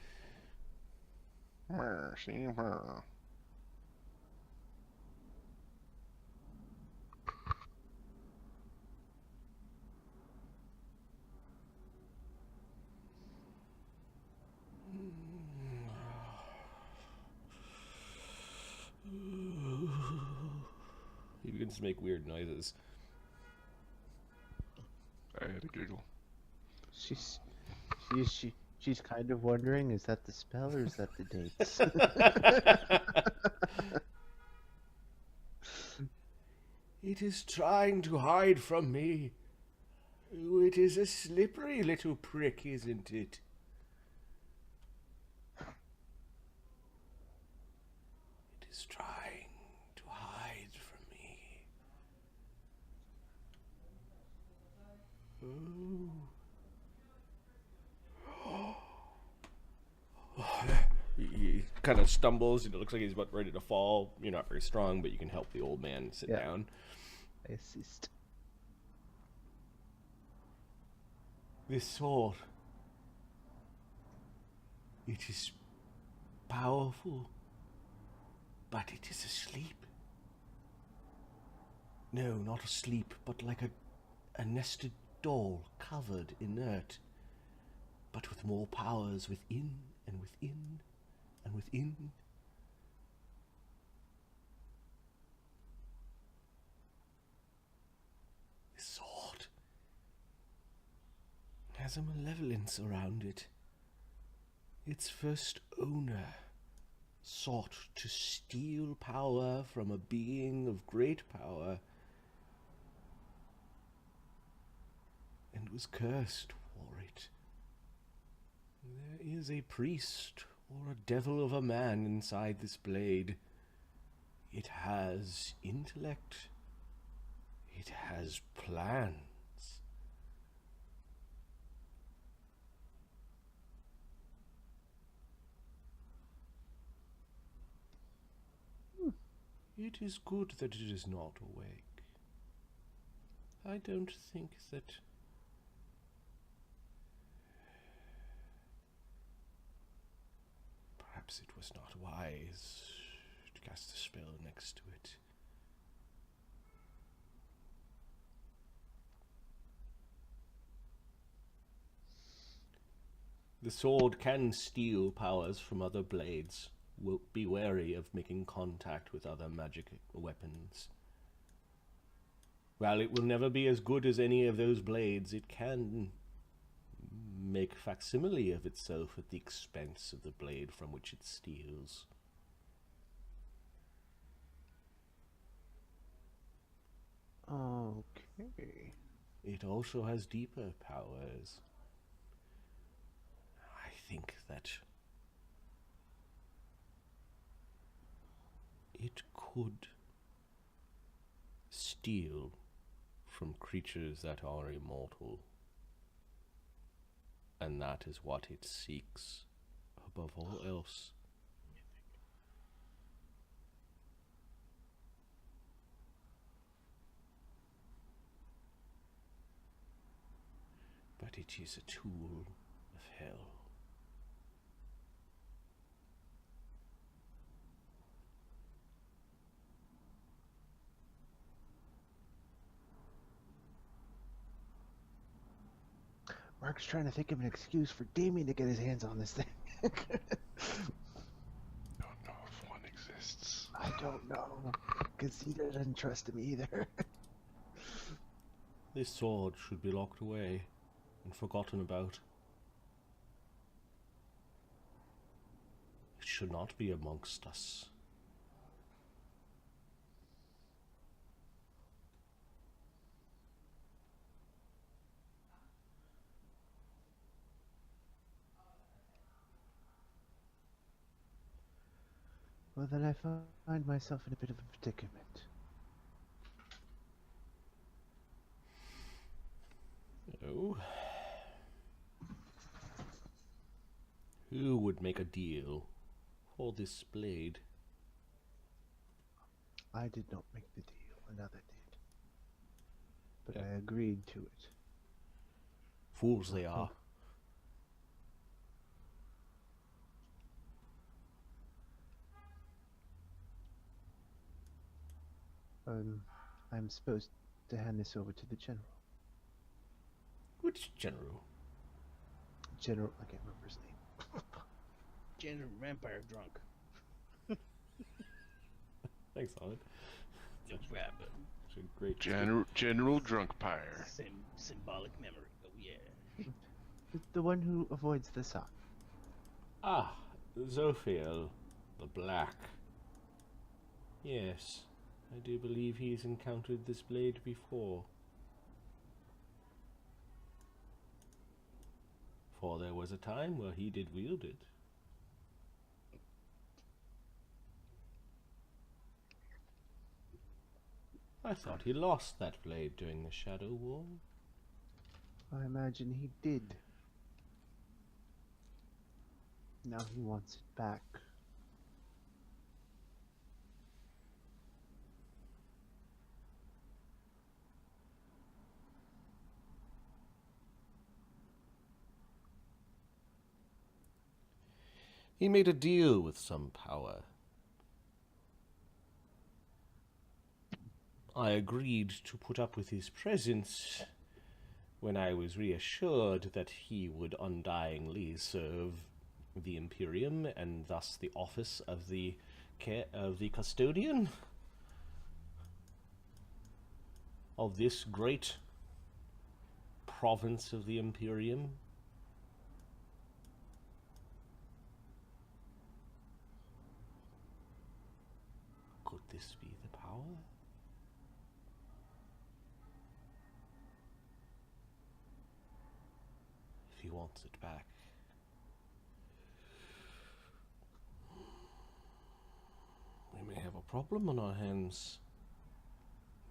He begins to make weird noises. I had a giggle. She's kind of wondering, is that the spell or is that the dates? It is trying to hide from me. Oh, it is a slippery little prick, isn't it? It is trying to hide from me. He kind of stumbles. It looks like he's about ready to fall. You're not very strong, but you can help the old man sit down. I assist. This sword. It is powerful, but it is asleep. No, not asleep, but like a nested doll, covered, inert, but with more powers within and within and within. This sword has a malevolence around it. Its first owner sought to steal power from a being of great power and was cursed for it. There is a priest or a devil of a man inside this blade. It has intellect. It has plans. It is good that it is not awake. I don't think that perhaps it was not wise to cast a spell next to it. The sword can steal powers from other blades. Be wary of making contact with other magic weapons. While it will never be as good as any of those blades, it can make facsimile of itself at the expense of the blade from which it steals. Okay. It also has deeper powers. I think that it could steal from creatures that are immortal. And that is what it seeks above all else. But it is a tool of hell. Mark's trying to think of an excuse for Damian to get his hands on this thing. Don't know if one exists. I don't know, because Zita doesn't trust him either. This sword should be locked away and forgotten about. It should not be amongst us. Well, then I find myself in a bit of a predicament. Oh. Who would make a deal for this blade? I did not make the deal, another did. But I agreed to it. Fools they are. I'm supposed to hand this over to the general. Which general? General, I can't remember his name. General Vampire Drunk. Thanks, Owen. No problem. It's a great General Drunkpire. Symbolic memory. Oh yeah. The one who avoids the sun. Ah, Zophiel, the Black. Yes, I do believe he's encountered this blade before. For there was a time where he did wield it. I thought he lost that blade during the Shadow War. I imagine he did. Now he wants it back. He made a deal with some power. I agreed to put up with his presence when I was reassured that he would undyingly serve the Imperium and thus the office of the custodian of this great province of the Imperium. Could this be the power? If he wants it back. We may have a problem on our hands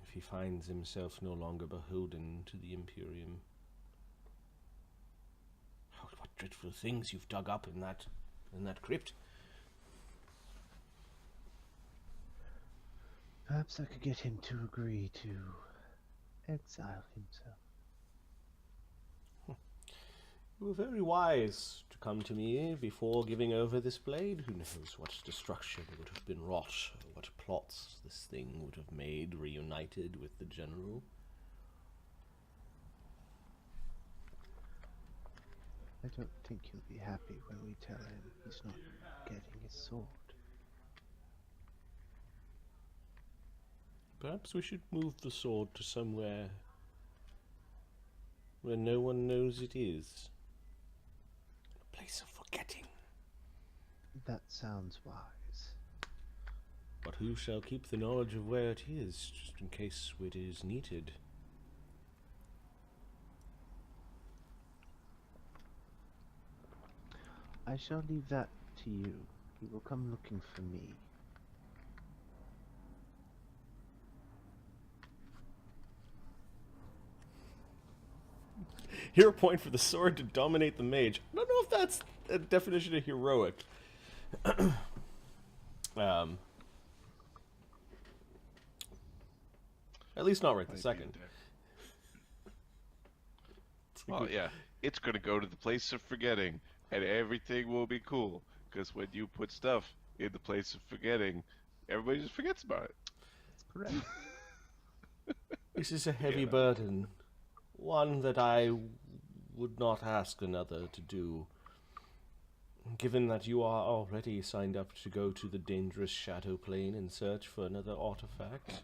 if he finds himself no longer beholden to the Imperium. Oh, what dreadful things you've dug up in that crypt. Perhaps I could get him to agree to exile himself. You were very wise to come to me before giving over this blade. Who knows what destruction would have been wrought, or what plots this thing would have made reunited with the general. I don't think he'll be happy when we tell him he's not getting his sword. Perhaps we should move the sword to somewhere where no one knows it is. A place of forgetting. That sounds wise. But who shall keep the knowledge of where it is, just in case it is needed? I shall leave that to you. He will come looking for me. Hero point for the sword to dominate the mage. I don't know if that's a definition of heroic. At least not right this second. Oh yeah, it's gonna go to the place of forgetting, and everything will be cool. Because when you put stuff in the place of forgetting, everybody just forgets about it. That's correct. This is a heavy burden. One that I would not ask another to do. Given that you are already signed up to go to the dangerous Shadow Plane and search for another artifact.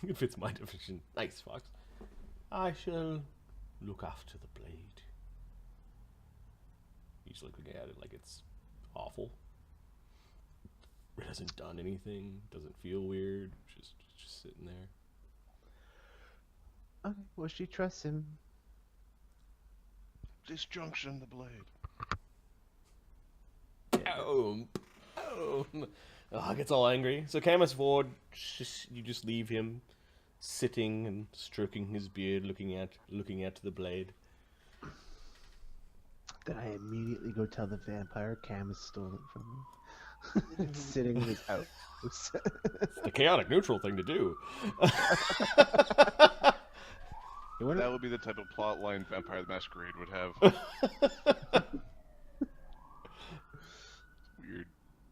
It fits my definition. Nice, Fox. I shall look after the blade. He's looking at it like it's awful. It hasn't done anything. Doesn't feel weird. Just sitting there. Okay, well, she trusts him. Disjunction the blade. Oh. Gets all angry. So Camus Ford, you just leave him sitting and stroking his beard, looking at the blade. Then I immediately go tell the vampire Camus stole it from me. It's sitting in his house. It's the chaotic neutral thing to do. That would be the type of plot line Vampire the Masquerade would have. Weird,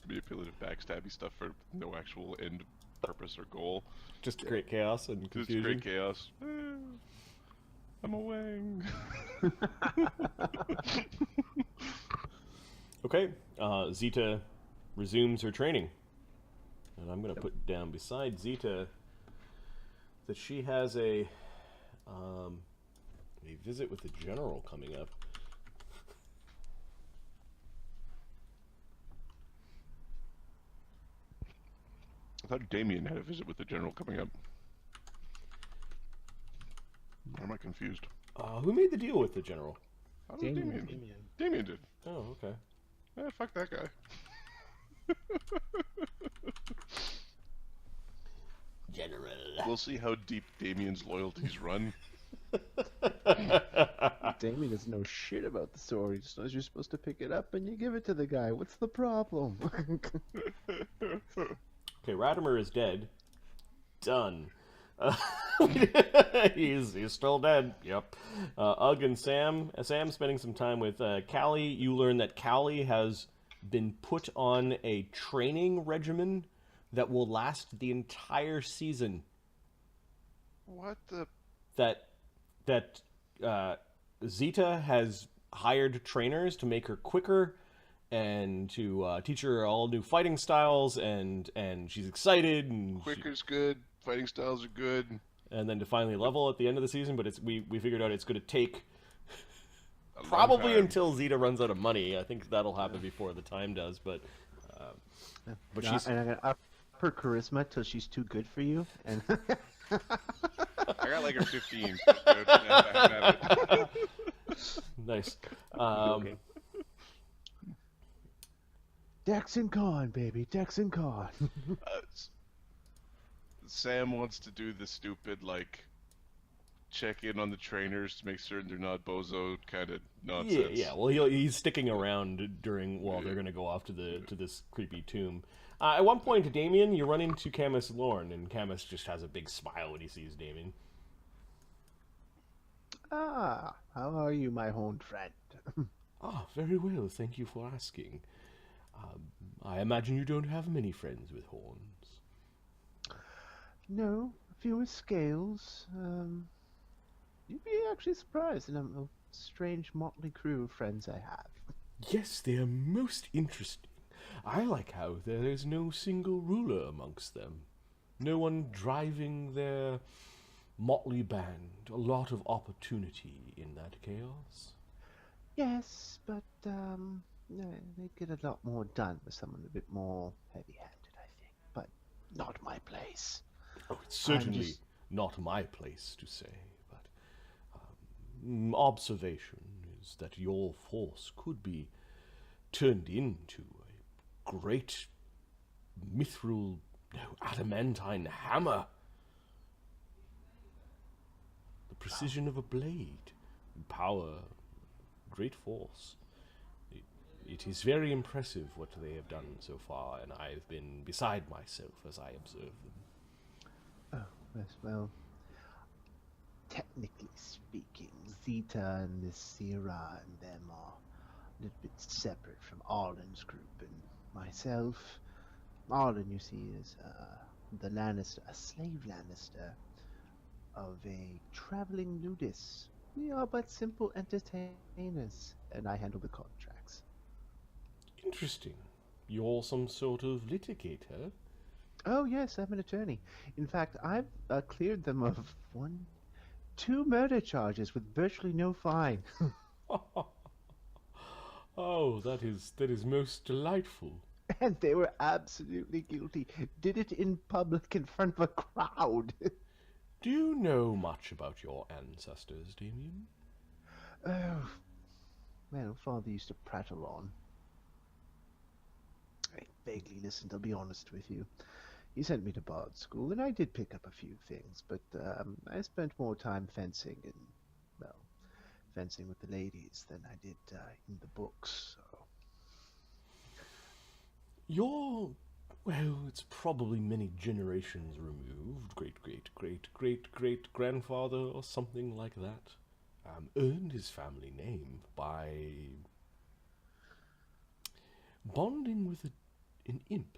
manipulative, backstabby stuff for no actual end purpose or goal. Just to create chaos and confusion. Just create chaos. I'm a wang. Okay, Zita resumes her training. And I'm going to put down beside Zita that she has a visit with the general coming up. I thought Damian had a visit with the general coming up. Or am I confused? Who made the deal with the general? I don't know, Damian. Damian did. Oh, okay. Fuck that guy. General. We'll see how deep Damian's loyalties run. Damian doesn't know shit about the sword. He just knows you're supposed to pick it up and you give it to the guy. What's the problem? Okay, Radamer is dead. Done. He's still dead. Yep. Ugg and Sam's spending some time with Callie. You learn that Callie has been put on a training regimen that will last the entire season. What the? That Zita has hired trainers to make her quicker and to teach her all new fighting styles, and she's excited. And Quicker's good. Fighting styles are good. And then to finally level at the end of the season, but we figured out it's going to take probably until Zita runs out of money. I think that'll happen before the time does, but she's... And I'm going to up her charisma till she's too good for you. And I got like a 15. So nice. Okay. Dex and Con, baby. Dex and Con. Sam wants to do the stupid, like, check in on the trainers to make certain they're not bozo kind of nonsense. Yeah. Well, he's sticking around while they're going to go off to this creepy tomb. At one point, Damian, you run into Camus Lorne, and Camus just has a big smile when he sees Damian. How are you, my horned friend? Very well. Thank you for asking. I imagine you don't have many friends with horns. No, a few with scales. You'd be actually surprised at a strange motley crew of friends I have. Yes, they are most interesting. I like how there is no single ruler amongst them. No one driving their motley band. A lot of opportunity in that chaos. Yes, but they get a lot more done with someone a bit more heavy-handed, I think. But not my place. Oh, it's certainly not my place to say, but observation is that your force could be turned into a great mithril, adamantine hammer. The precision of a blade, power, great force. It is very impressive what they have done so far, and I've been beside myself as I observe them. Oh, yes, well, technically speaking, Zita and this Zyra and them are a little bit separate from Arlen's group and myself. Arlen, you see, is the Lannister, a slave Lannister of a traveling nudist. We are but simple entertainers, and I handle the contracts. Interesting. You're some sort of litigator? Oh yes, I'm an attorney. In fact, I've cleared them of 2 murder charges with virtually no fine. Oh, that is most delightful. And they were absolutely guilty. Did it in public in front of a crowd. Do you know much about your ancestors, Damian? Oh, well, Father used to prattle on. I vaguely listened, I'll be honest with you. He sent me to bard school, and I did pick up a few things, but I spent more time fencing and, well, fencing with the ladies than I did in the books, so... You're, well, it's probably many generations removed, great-great-great-great-great-grandfather or something like that, earned his family name by bonding with an imp.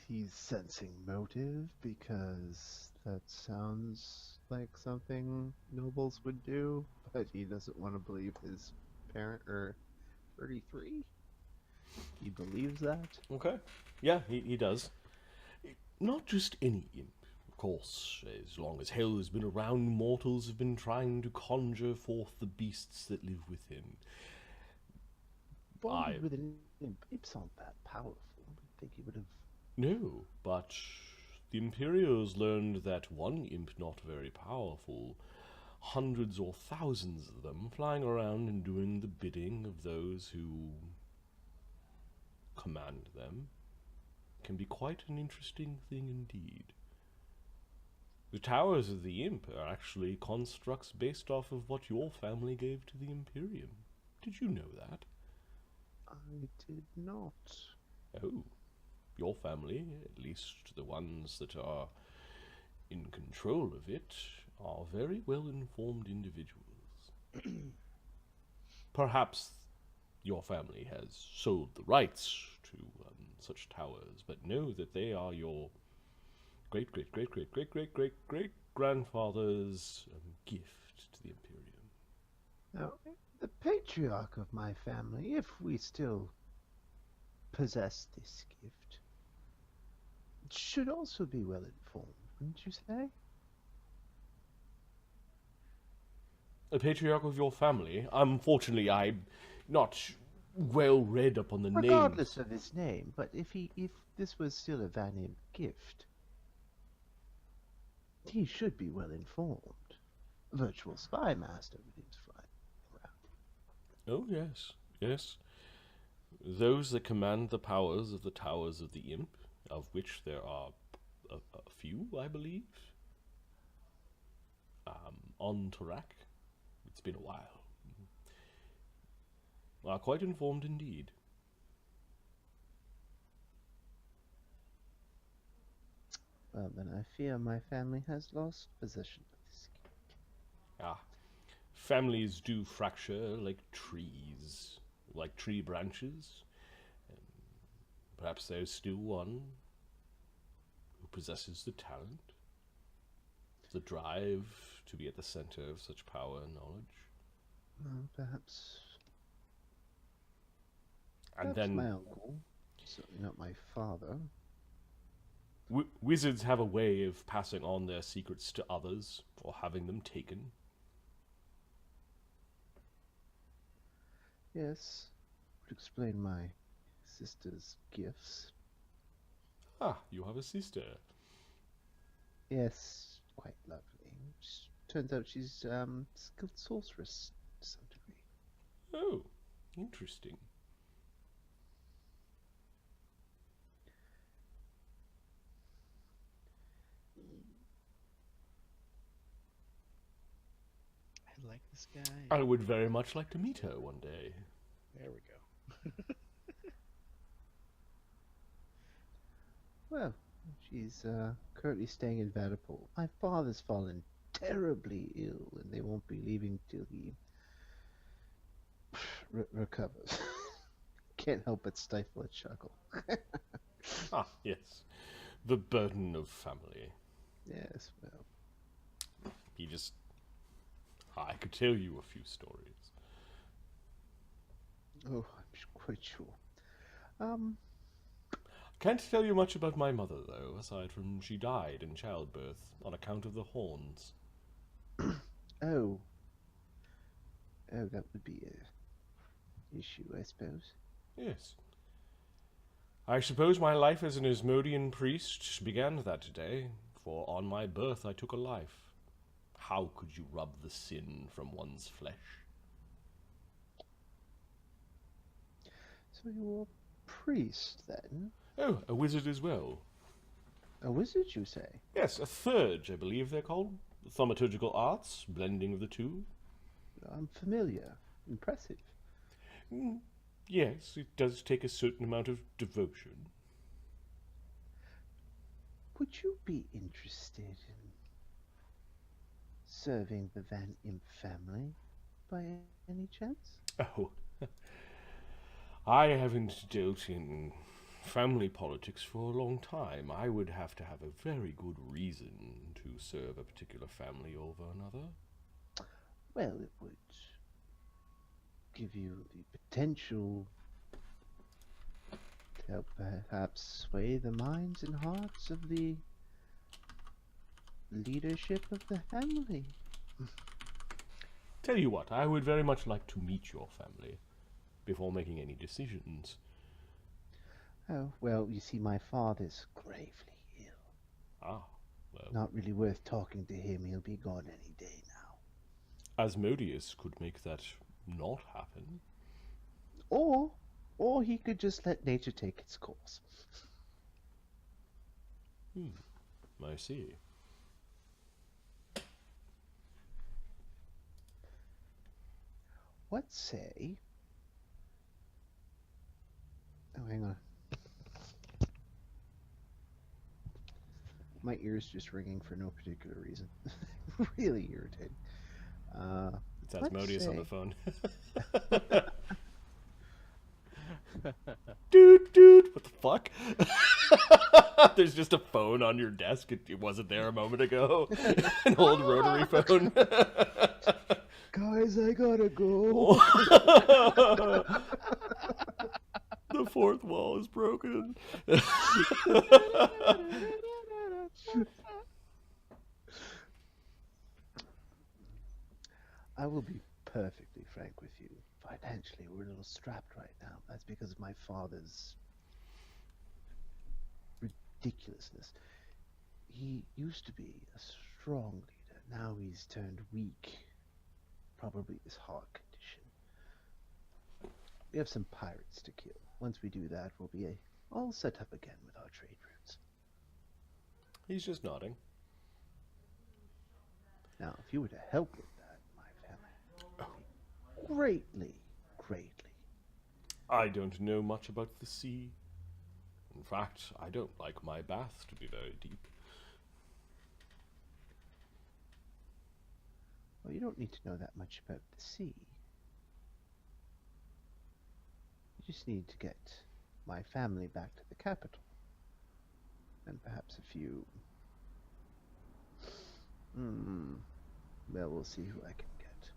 He's sensing motive because that sounds like something nobles would do, but he doesn't want to believe his parent, or 33? He believes that? Okay. Yeah, he does. Not just any imp. Of course, as long as hell has been around, mortals have been trying to conjure forth the beasts that live within. Bonded with an imp. Imps aren't that powerful. I think he would have... No, but the Imperials learned that one imp not very powerful, hundreds or thousands of them flying around and doing the bidding of those who command them, can be quite an interesting thing indeed. The towers of the imp are actually constructs based off of what your family gave to the Imperium. Did you know that? I did not. Oh. Your family, at least the ones that are in control of it, are very well-informed individuals. Perhaps your family has sold the rights to such towers, but know that they are your great-great-great-great-great-great-great-grandfather's gift to the Imperium. Now, the patriarch of my family, if we still possess this gift, should also be well informed, wouldn't you say? A patriarch of your family? Unfortunately, I'm not well read up on the name. Regardless of his name, but if this was still a Van Imp gift, he should be well informed. Virtual spy master with him flying around. Oh, yes, yes. Those that command the powers of the Towers of the Imp, of which there are a few, I believe, on Tarak. It's been a while. Are quite informed indeed. Well, then I fear my family has lost possession of this gift. Ah, families do fracture like trees, like tree branches. Perhaps there's still one who possesses the talent, the drive to be at the center of such power and knowledge. Well, perhaps Then my uncle, certainly not my father. Wizards have a way of passing on their secrets to others, or having them taken. Yes, would explain my sister's gifts. Ah, you have a sister. Yes, quite lovely. Turns out she's skilled sorceress to some degree. Oh, interesting. I like this guy. I would very much like to meet her one day. There we go. Well, she's currently staying in Vanderpool. My father's fallen terribly ill, and they won't be leaving till he recovers. Can't help but stifle a chuckle. Ah, yes. The burden of family. Yes, well. He just... I could tell you a few stories. Oh, I'm quite sure. Can't tell you much about my mother, though, aside from she died in childbirth on account of the horns. Oh. Oh, that would be a issue, I suppose. Yes. I suppose my life as an Asmodean priest began that day, for on my birth I took a life. How could you rub the sin from one's flesh? So you're a priest, then? Oh, a wizard as well. A wizard, you say? Yes, a third, I believe they're called. Thaumaturgical arts, blending of the two. I'm familiar. Impressive. Yes, it does take a certain amount of devotion. Would you be interested in serving the Van Imp family by any chance? Oh, I haven't dealt in family politics for a long time. I would have to have a very good reason to serve a particular family over another. Well, it would give you the potential to help perhaps sway the minds and hearts of the leadership of the family. Tell you what, I would very much like to meet your family before making any decisions. Oh, well, you see, my father's gravely ill. Ah, well, Not really worth talking to him. He'll be gone any day now. Asmodeus could make that not happen. Or he could just let nature take its course. I see. What say? Oh, hang on. My ear's just ringing for no particular reason. Really irritating. It's let's Asmodeus on the say- phone. Dude, what the fuck? There's just a phone on your desk. It wasn't there a moment ago. An old rotary phone. Guys, I gotta go. The fourth wall is broken. I will be perfectly frank with you. Financially, we're a little strapped right now. That's because of my father's ridiculousness. He used to be a strong leader. Now he's turned weak. Probably his heart condition. We have some pirates to kill. Once we do that, we'll be all set up again with our trade routes. He's just nodding. Now, if you were to help with that, my family, greatly. I don't know much about the sea. In fact, I don't like my bath to be very deep. Well, you don't need to know that much about the sea. You just need to get my family back to the capital. And perhaps a few... Well, we'll see who I can get.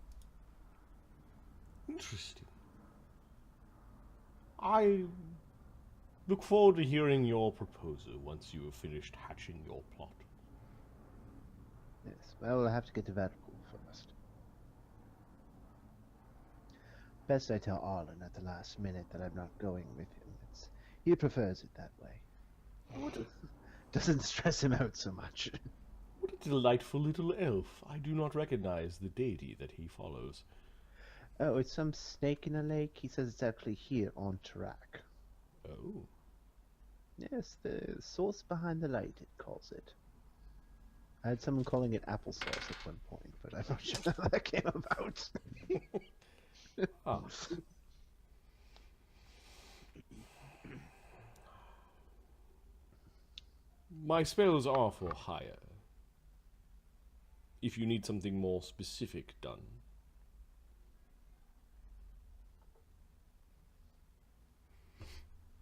Interesting. I look forward to hearing your proposal once you have finished hatching your plot. Yes, well, we'll have to get to Vatican first. Best I tell Arlen at the last minute that I'm not going with him. He prefers it that way. Doesn't stress him out so much. What a delightful little elf. I do not recognize the deity that he follows. Oh, it's some snake in a lake? He says it's actually here on Tarak. Oh. Yes, the source behind the light, it calls it. I had someone calling it applesauce at one point, but I'm not sure how that came about. Ah. My spells are for hire. If you need something more specific done.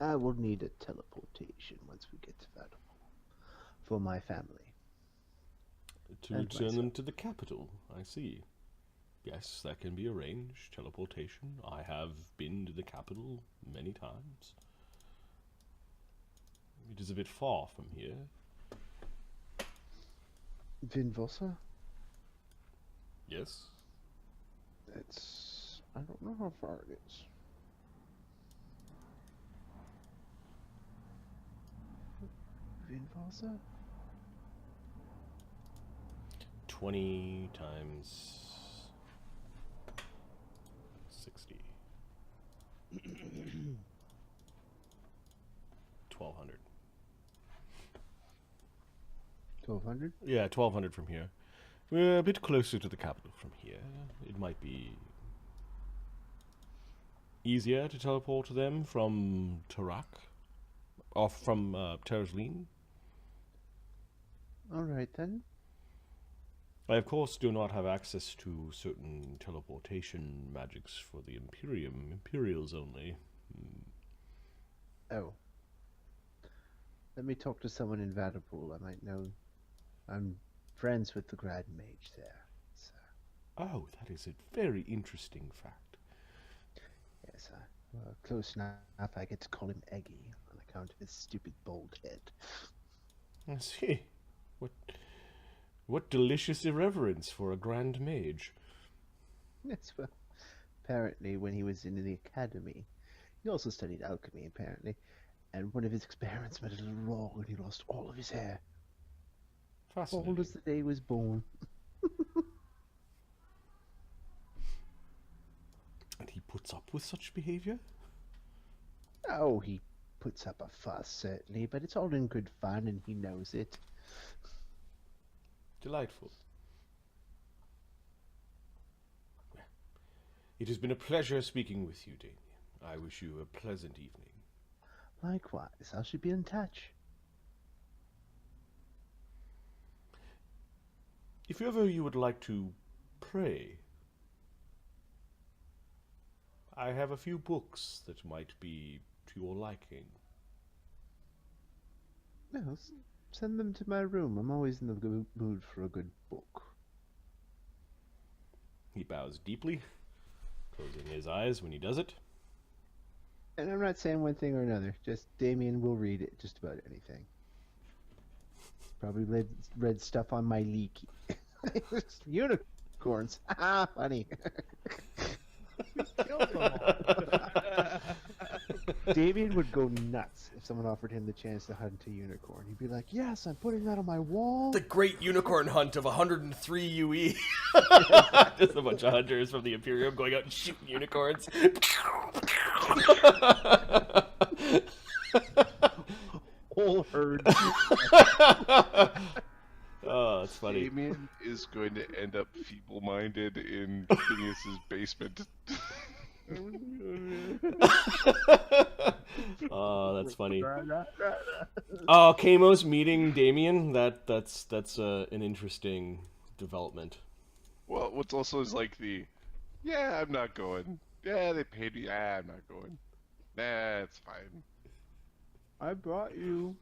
I will need a teleportation once we get to Vatican for my family. To And return myself. them to the capital, I see. Yes, that can be arranged. Teleportation. I have been to the capital many times. It is a bit far from here. Vinvosa? Yes? It's... I don't know how far it is. Vinvosa? 20 times 60. 1,200. 1,200? Yeah, 1,200 from here. We're a bit closer to the capital from here. It might be easier to teleport to them from Tarak, or from Terraslene. All right then. I, of course, do not have access to certain teleportation magics for the Imperium. Imperials only. Oh. Let me talk to someone in Vanderpool. I might know. I'm friends with the Grand Mage there. So. Oh, that is a very interesting fact. Yes, close enough I get to call him Eggy on account of his stupid bald head. I see. What delicious irreverence for a Grand Mage. Yes, well, apparently when he was in the academy, he also studied alchemy, apparently, and one of his experiments went a little wrong and he lost all of his hair. Fascinating. Bald as the day he was born. And he puts up with such behavior? Oh, he puts up a fuss, certainly, but it's all in good fun and he knows it. Delightful. It has been a pleasure speaking with you, Damian. I wish you a pleasant evening. Likewise, I should be in touch. If ever you would like to pray, I have a few books that might be to your liking. No, send them to my room. I'm always in the mood for a good book. He bows deeply, closing his eyes when he does it. And I'm not saying one thing or another. Just Damian will read it, just about anything. Probably read stuff on my leaky. Unicorns. Ah, funny. Kill them all. Damian would go nuts if someone offered him the chance to hunt a unicorn. He'd be like, yes, I'm putting that on my wall. The great unicorn hunt of 103 UE. Just a bunch of hunters from the Imperium going out and shooting unicorns. Whole herd. Oh, that's funny. Damian is going to end up feeble-minded in Phineas's basement. Oh, that's funny. Oh, Kamo's meeting Damian. That's an interesting development. Well, what's also is like yeah, I'm not going. Yeah, they paid me. I'm not going. Nah, it's fine. I brought you.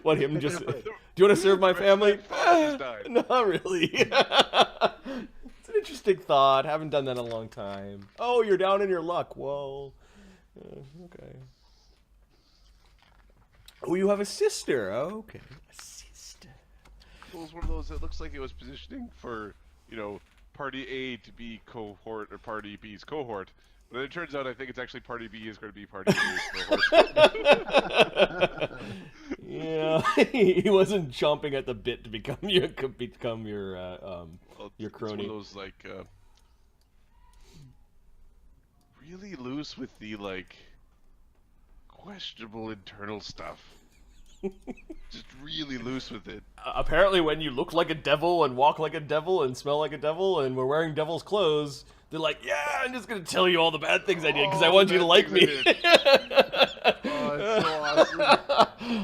What, him just... Do you want to serve my family? Just died. Not really. It's an interesting thought. Haven't done that in a long time. Oh, you're down in your luck. Whoa. Okay. Oh, you have a sister. Oh, okay. A sister. It was one of those that looks like it was positioning for, Party A to be cohort or Party B's cohort. But it turns out I think it's actually Party B is going to be Party A's cohort. Yeah, he wasn't chomping at the bit to become your crony. It's one of those really loose with the questionable internal stuff. Just really loose with it. Apparently, when you look like a devil and walk like a devil and smell like a devil and we're wearing devil's clothes, they're like, "Yeah, I'm just gonna tell you all the bad things I did because I want you to like me." Oh, it's so awesome.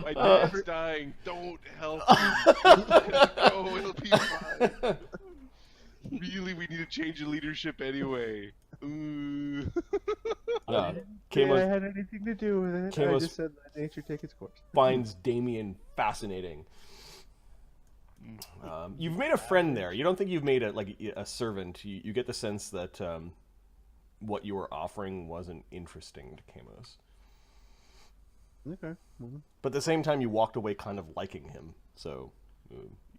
My dad's dying. Don't help me. Oh, it'll be fine. Really, we need to change the leadership anyway. Ooh. Yeah, I had anything to do with it. I just said let nature take its course. Finds Damian fascinating. You've made a friend there. You don't think you've made a servant. You get the sense that what you were offering wasn't interesting to Kamos. Okay. Mm-hmm. But at the same time, you walked away kind of liking him. So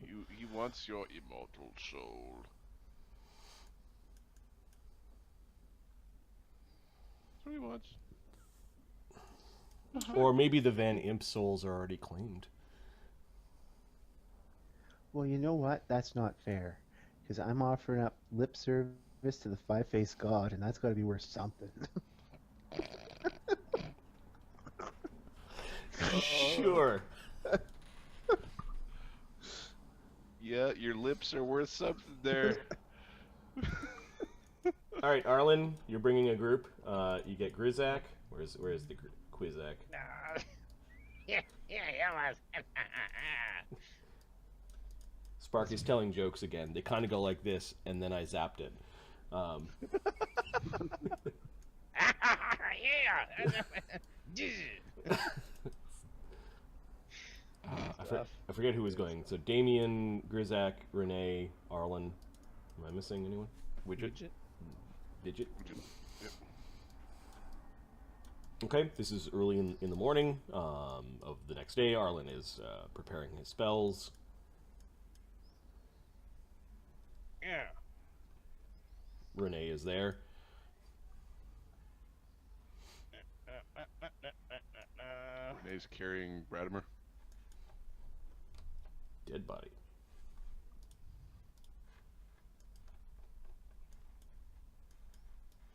He wants your immortal soul. That's what he wants. Or maybe the Van Imp souls are already claimed. Well, you know what? That's not fair. Because I'm offering up lip service to the five-faced god, and that's got to be worth something. Sure. Yeah, your lips are worth something there. All right, Arlen, you're bringing a group. You get Grizaak. Where's the Quizaak? Yeah, Sparky's telling jokes again. They kind of go like this, and then I zapped it. I forget who was going. So Damian, Grizaak, Renee, Arlen. Am I missing anyone? Widget? Digit? Yep. Okay, this is early in the morning of the next day. Arlen is preparing his spells. Yeah. Renee is there. Renee's carrying Radamer. Dead body.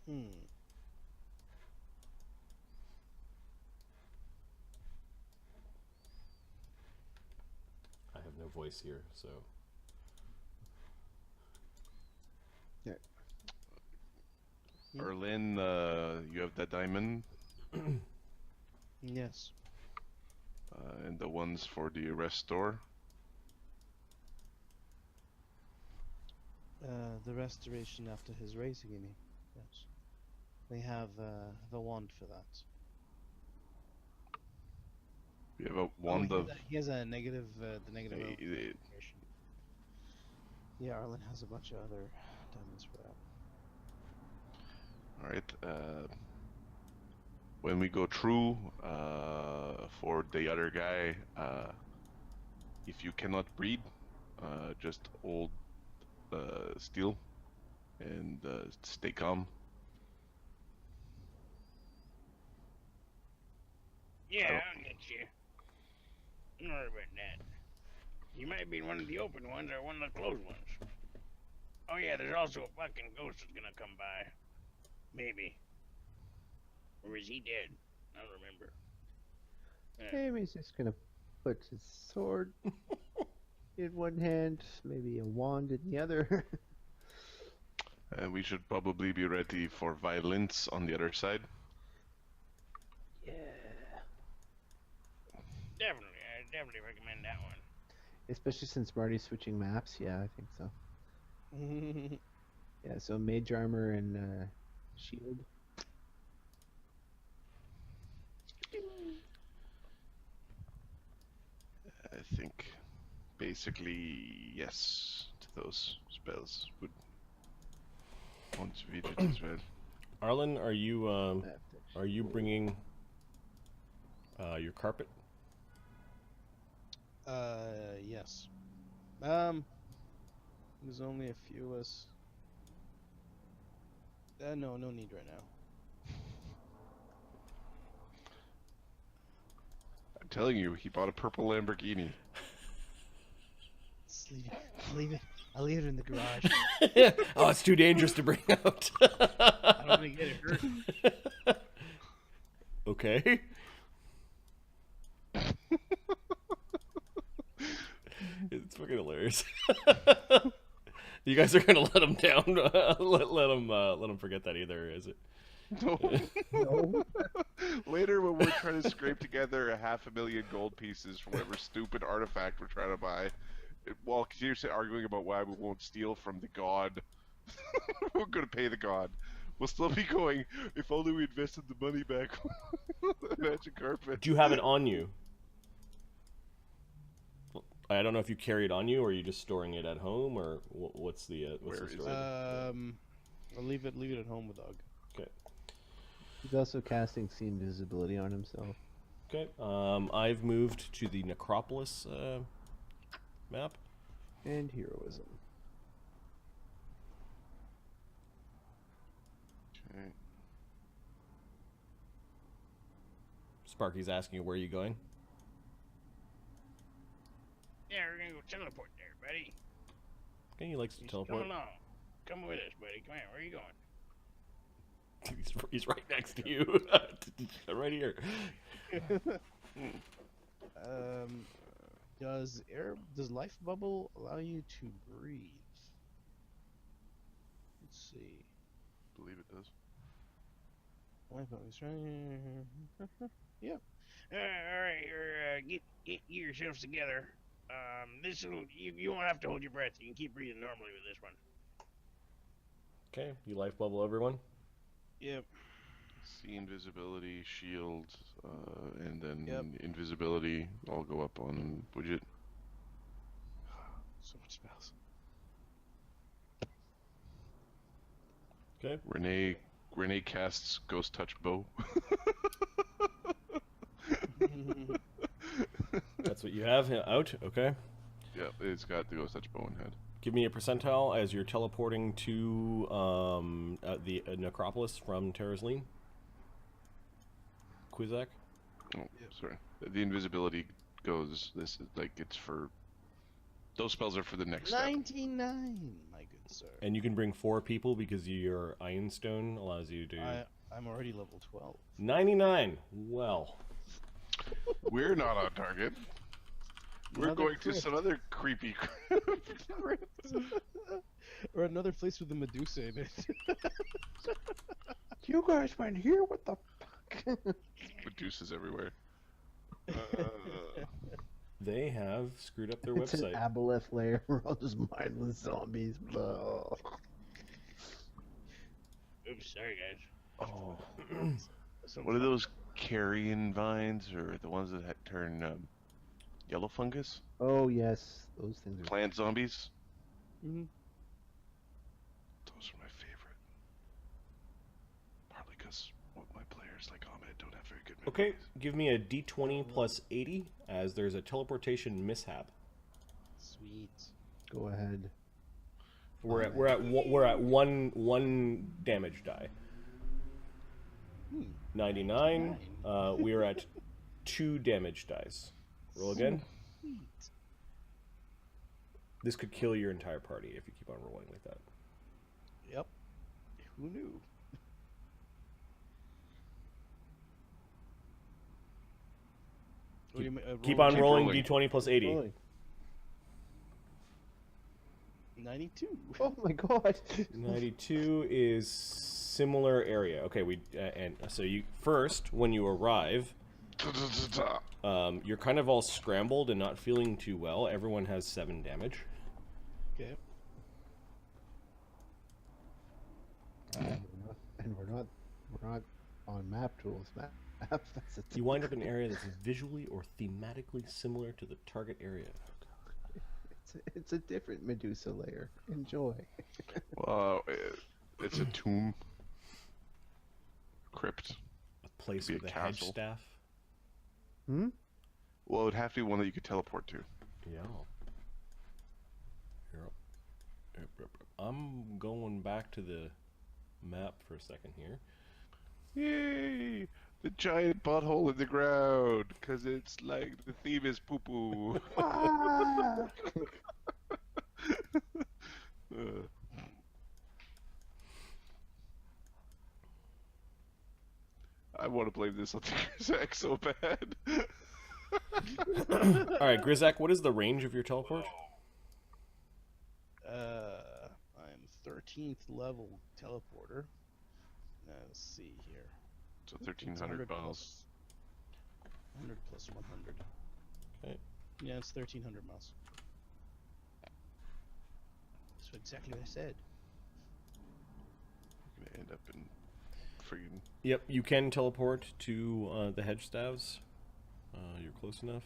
I have no voice here, so... Arlen, you have that diamond, Yes. and the ones for the restore. The restoration after his raising, you mean? Yes. They have the wand for that. You have a wand of. He has a negative, the negative. Eh, eh, Yeah, Arlen has a bunch of other diamonds for that. All right. When we go through for the other guy, if you cannot breed, just hold still and stay calm. Yeah, I'll get you. Don't worry about that. You might be in one of the open ones or one of the closed ones. Oh yeah, there's also a fucking ghost that's gonna come by. Maybe. Or is he dead? I don't remember. Maybe he's just gonna put his sword in one hand, maybe a wand in the other. We should probably be ready for violence on the other side. Yeah. Definitely, I definitely recommend that one. Especially since Marty's switching maps, yeah, I think so. Yeah, so mage armor and shield. I think basically yes to those spells. Would want to visit as well. Arlen, are you bringing your carpet? Yes. There's only a few of us. No need right now. I'm telling you, he bought a purple Lamborghini. Just leave it. I'll leave it in the garage. Oh, it's too dangerous to bring out. I don't want to get it hurt. Okay. It's fucking hilarious. You guys are gonna let him down. let him forget that either, is it? No. No. Later, when we're trying to scrape together 500,000 gold pieces for whatever stupid artifact we're trying to buy, while seriously arguing about why we won't steal from the god, we're gonna pay the god. We'll still be going, if only we invested the money back on the magic carpet. Do you have it on you? I don't know if you carry it on you, or are you just storing it at home, or what's the Where is story? I'll leave it at home with Doug. Okay. He's also casting see invisibility on himself. Okay. I've moved to the Necropolis map. And heroism. Okay. Sparky's asking you where are you going. Yeah, we're gonna go teleport there, buddy. Okay, he likes to Just teleport. Come along. Come with us, buddy. Come here. Where are you going? He's right next to you. Right here. Does life bubble allow you to breathe? Let's see. I believe it does. Life bubbles, right? Yep. All right, get yourselves together. You won't have to hold your breath. You can keep breathing normally with this one. Okay, you life bubble everyone. Yep. See invisibility, shield, and then Yep. invisibility all go up on widget. So much spells. Okay. Renee casts Ghost Touch Bow. That's what you have out. Okay. Yeah, it's got the Ghost Touch Bow in hand. Give me a percentile as you're teleporting to the necropolis from Terraslene. Grizaak. Oh, sorry. The invisibility goes. This is like it's for. Those spells are for the next step. 99, my good sir. And you can bring 4 people because your Iron Stone allows you to. I'm already level 12. 99. Well. We're not on target. We're Another going to crypt. some other creepy crypt. Or another place with a Medusa in it. You guys went here? What the fuck? Medusas everywhere. They have screwed up their It's an website. aboleth lair. We're all just mindless zombies. Oh. Oops, sorry guys. Oh. What are those carrion vines, or the ones that turn yellow fungus? Oh yes, those things are. Plant zombies? Mm-hmm. Those are my favorite. Partly because my players like Ahmed don't have very good Okay, memories. give me a d20 plus 80 as there's a teleportation mishap. Sweet. Go ahead. We're at one damage die. 99. We are at 2 damage dice. Roll again. Sweet. This could kill your entire party if you keep on rolling like that. Yep. Who knew? What do you mean, Keep roll on Keep rolling rolling. d20 plus 80. Holy. 92. Oh my god. 92 is similar area. Okay, and so you first when you arrive, you're kind of all scrambled and not feeling too well. Everyone has 7 damage. Okay. And we're not on map tools. Map. That's a You wind up in an area that's visually or thematically similar to the target area. It's a different Medusa layer. Enjoy. It's a tomb. Crypt. A place Could be with a a hedge castle. staff. Hmm? Well, it would have to be one that you could teleport to. Yeah. I'm going back to the map for a second here. Yay! The giant butthole in the ground, because it's like the theme is poo poo. Ah! I want to blame this on Grizaak so bad. Alright, Grizaak, what is the range of your teleport? I'm 13th level teleporter. Now, let's see here. So 1,300 miles. 100 plus 100. Okay. Yeah, it's 1,300 miles. That's exactly what I said. You're gonna end up in friggin' Yep, you can teleport to the hedge staves. You're close enough.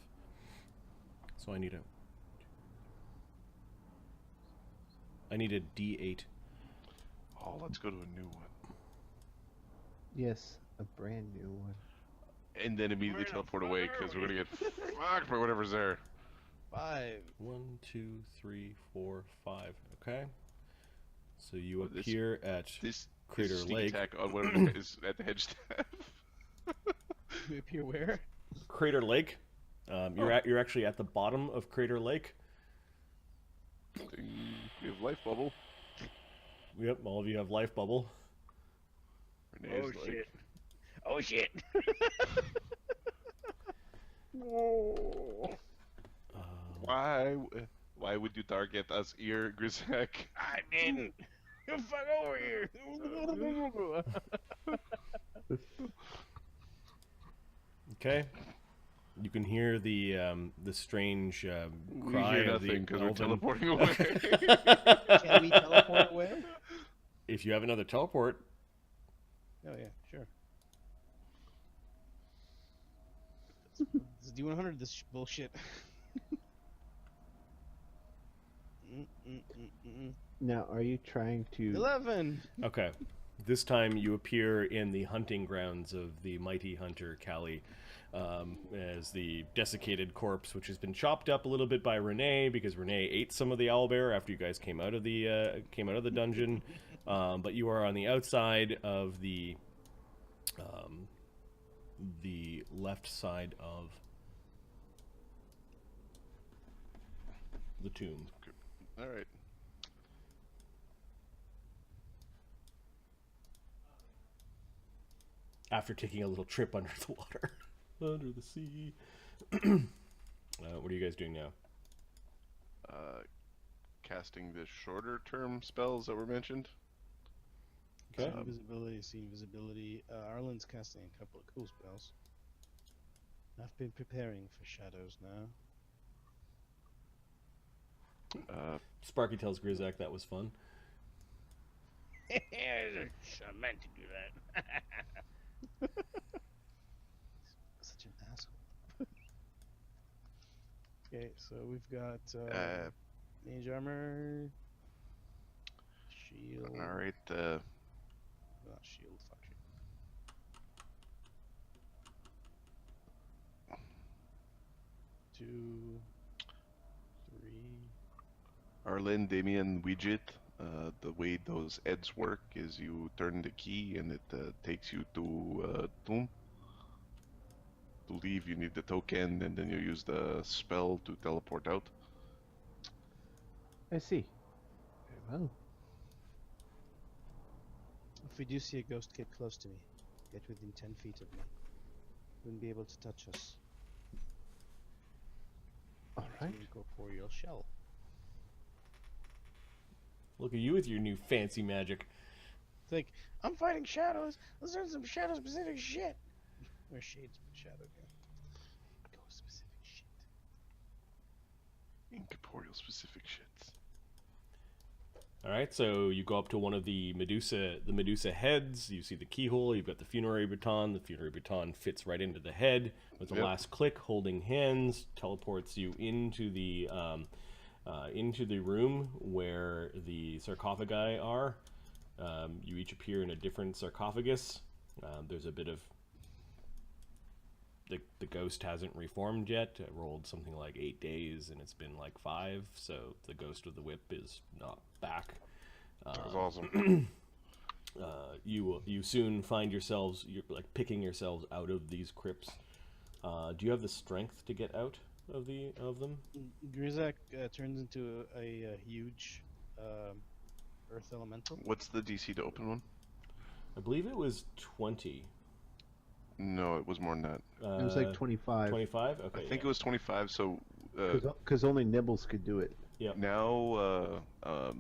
So I need a D8. Oh, let's go to a new one. Yes, a brand new one. And then immediately teleport away, because we're gonna get fucked by whatever's there. 5. 1, 2, 3, 4, 5. Okay. So you Well, this- appear at This Crater sneak Lake. attack on whatever is at the hedge staff. You appear where? Crater Lake. You're actually at the bottom of Crater Lake. Ding. You have life bubble. Yep, all of you have life bubble. Renee's Oh like, shit. Oh shit. Whoa. Why would you target us here, Grizaak? I didn't. You fuck over here. Okay. You can hear the strange We cry hear of the nothing because we're elven. teleporting away. Can we teleport away? If you have another teleport, Oh yeah, sure. Let's do 100 this bullshit. Now, are you trying to? 11. okay. This time you appear in the hunting grounds of the mighty hunter Callie, as the desiccated corpse, which has been chopped up a little bit by Renee because Renee ate some of the owlbear after you guys came out of the dungeon. But you are on the outside of the left side of the tomb. All right. After taking a little trip under the water. Under the sea. What are you guys doing now? Casting the shorter term spells that were mentioned. Okay. See invisibility. Arlen's casting a couple of cool spells. I've been preparing for shadows now. Sparky tells Grizaak that was fun. I meant to do that. Such an asshole. Okay, so we've got mage armor, shield. All right. Not shield, fuck you. 2, 3. Arlen, Damian, Widget. The way those heads work is you turn the key and it takes you to tomb. To leave, you need the token, and then you use the spell to teleport out. I see. Very well. If we do see a ghost get close to me, get within 10 feet of me, wouldn't be able to touch us. All It's an right. incorporeal shell. Look at you with your new fancy magic. It's like, I'm fighting shadows. Let's learn some shadow specific shit. Where's Shade's shadow go? Ghost specific shit. Incorporeal specific shits. All right, so you go up to one of the Medusa heads. You see the keyhole. You've got the funerary baton. The funerary baton fits right into the head. With the Yep. last click, holding hands, teleports you into the room where the sarcophagi are. You each appear in a different sarcophagus. There's a bit of the ghost hasn't reformed yet. It rolled something like 8 days, and it's been like 5. So the ghost of the whip is not back. That was awesome. You soon find yourselves, you're like picking yourselves out of these crypts. Do you have the strength to get out of them? Grizaak turns into a huge earth elemental. What's the DC to open one? I believe it was 20. No, it was more than that. It was like 25. 25? Okay. I think it was 25. So Because only Nibbles could do it. now They're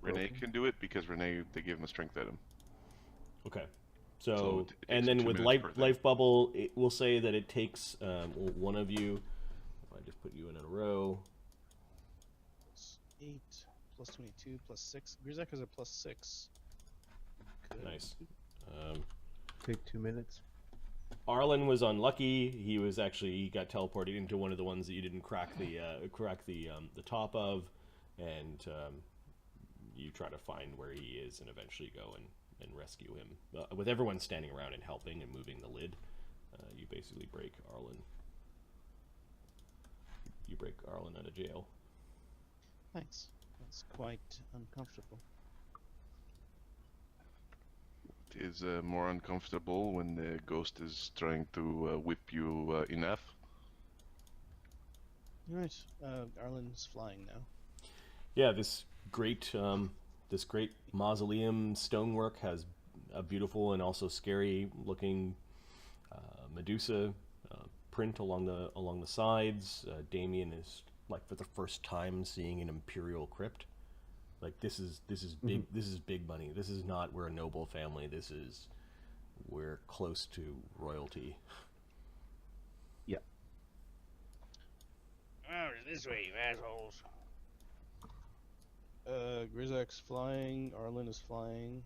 Renee broken. can do it because Renee, they gave him a strength item. Okay. So So, it takes and then 2 with minutes per thing. life bubble, it will say that it takes one of you. If I just put you in a row. Plus 8, plus 22, plus 6. Grizaak has a plus 6. Good. Nice. Take 2 minutes. Arlen was unlucky. He got teleported into one of the ones that you didn't crack the top of, and you try to find where he is and eventually go and rescue him. With everyone standing around and helping and moving the lid, you basically break Arlen. You break Arlen out of jail. Thanks. That's quite uncomfortable. It is more uncomfortable when the ghost is trying to whip you in half. Alright, Arlen's flying now. Yeah, this great mausoleum stonework has a beautiful and also scary looking Medusa print along the sides. Damian is like for the first time seeing an imperial crypt. Like this is big. This is big money. This is not we're a noble family. We're close to royalty. Yeah. Oh, it's this way, you assholes. Grizaak's flying. Arlen is flying.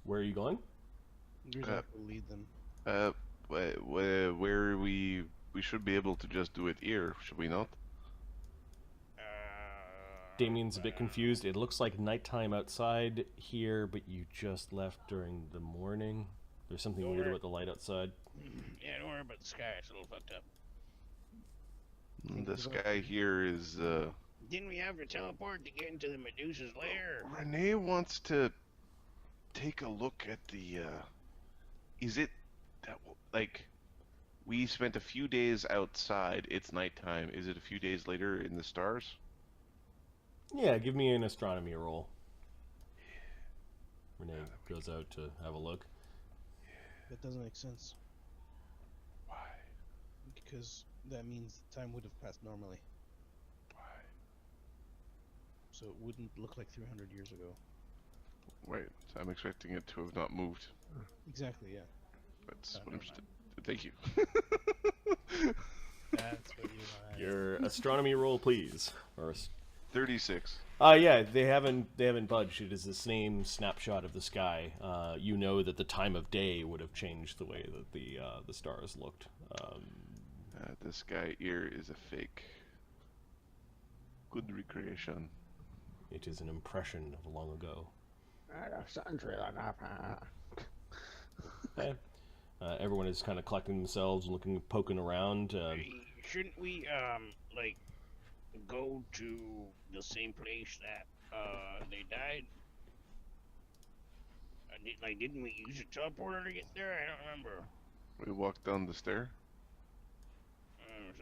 Where are you going? Grizaak will lead them. Where we should be able to just do it here, should we not? Damian's a bit confused. It looks like nighttime outside here, but you just left during the morning. There's something weird about the light outside. Yeah, don't worry about the sky. It's a little fucked up. The sky here is. Didn't we have to teleport to get into the Medusa's lair? Renee wants to take a look at the. Is it that like? We spent a few days outside. It's nighttime. Is it a few days later in the stars? Yeah, give me an astronomy roll. Renee goes out to have a look. That doesn't make sense. Why? Because that means time would have passed normally. Why? So it wouldn't look like 300 years ago. Wait, so I'm expecting it to have not moved. Exactly, yeah. That's what I'm. Thank you. That's what you want. Your astronomy roll, please. Or 36. yeah, they haven't budged. It is the same snapshot of the sky. You know that the time of day would have changed the way that the stars looked. This guy here is a fake. Good recreation. It is an impression of long ago. Okay. Everyone is kind of collecting themselves, looking, poking around. Shouldn't we like go to the same place that they died? Didn't we use a teleporter to get there? I don't remember. We walked down the stair.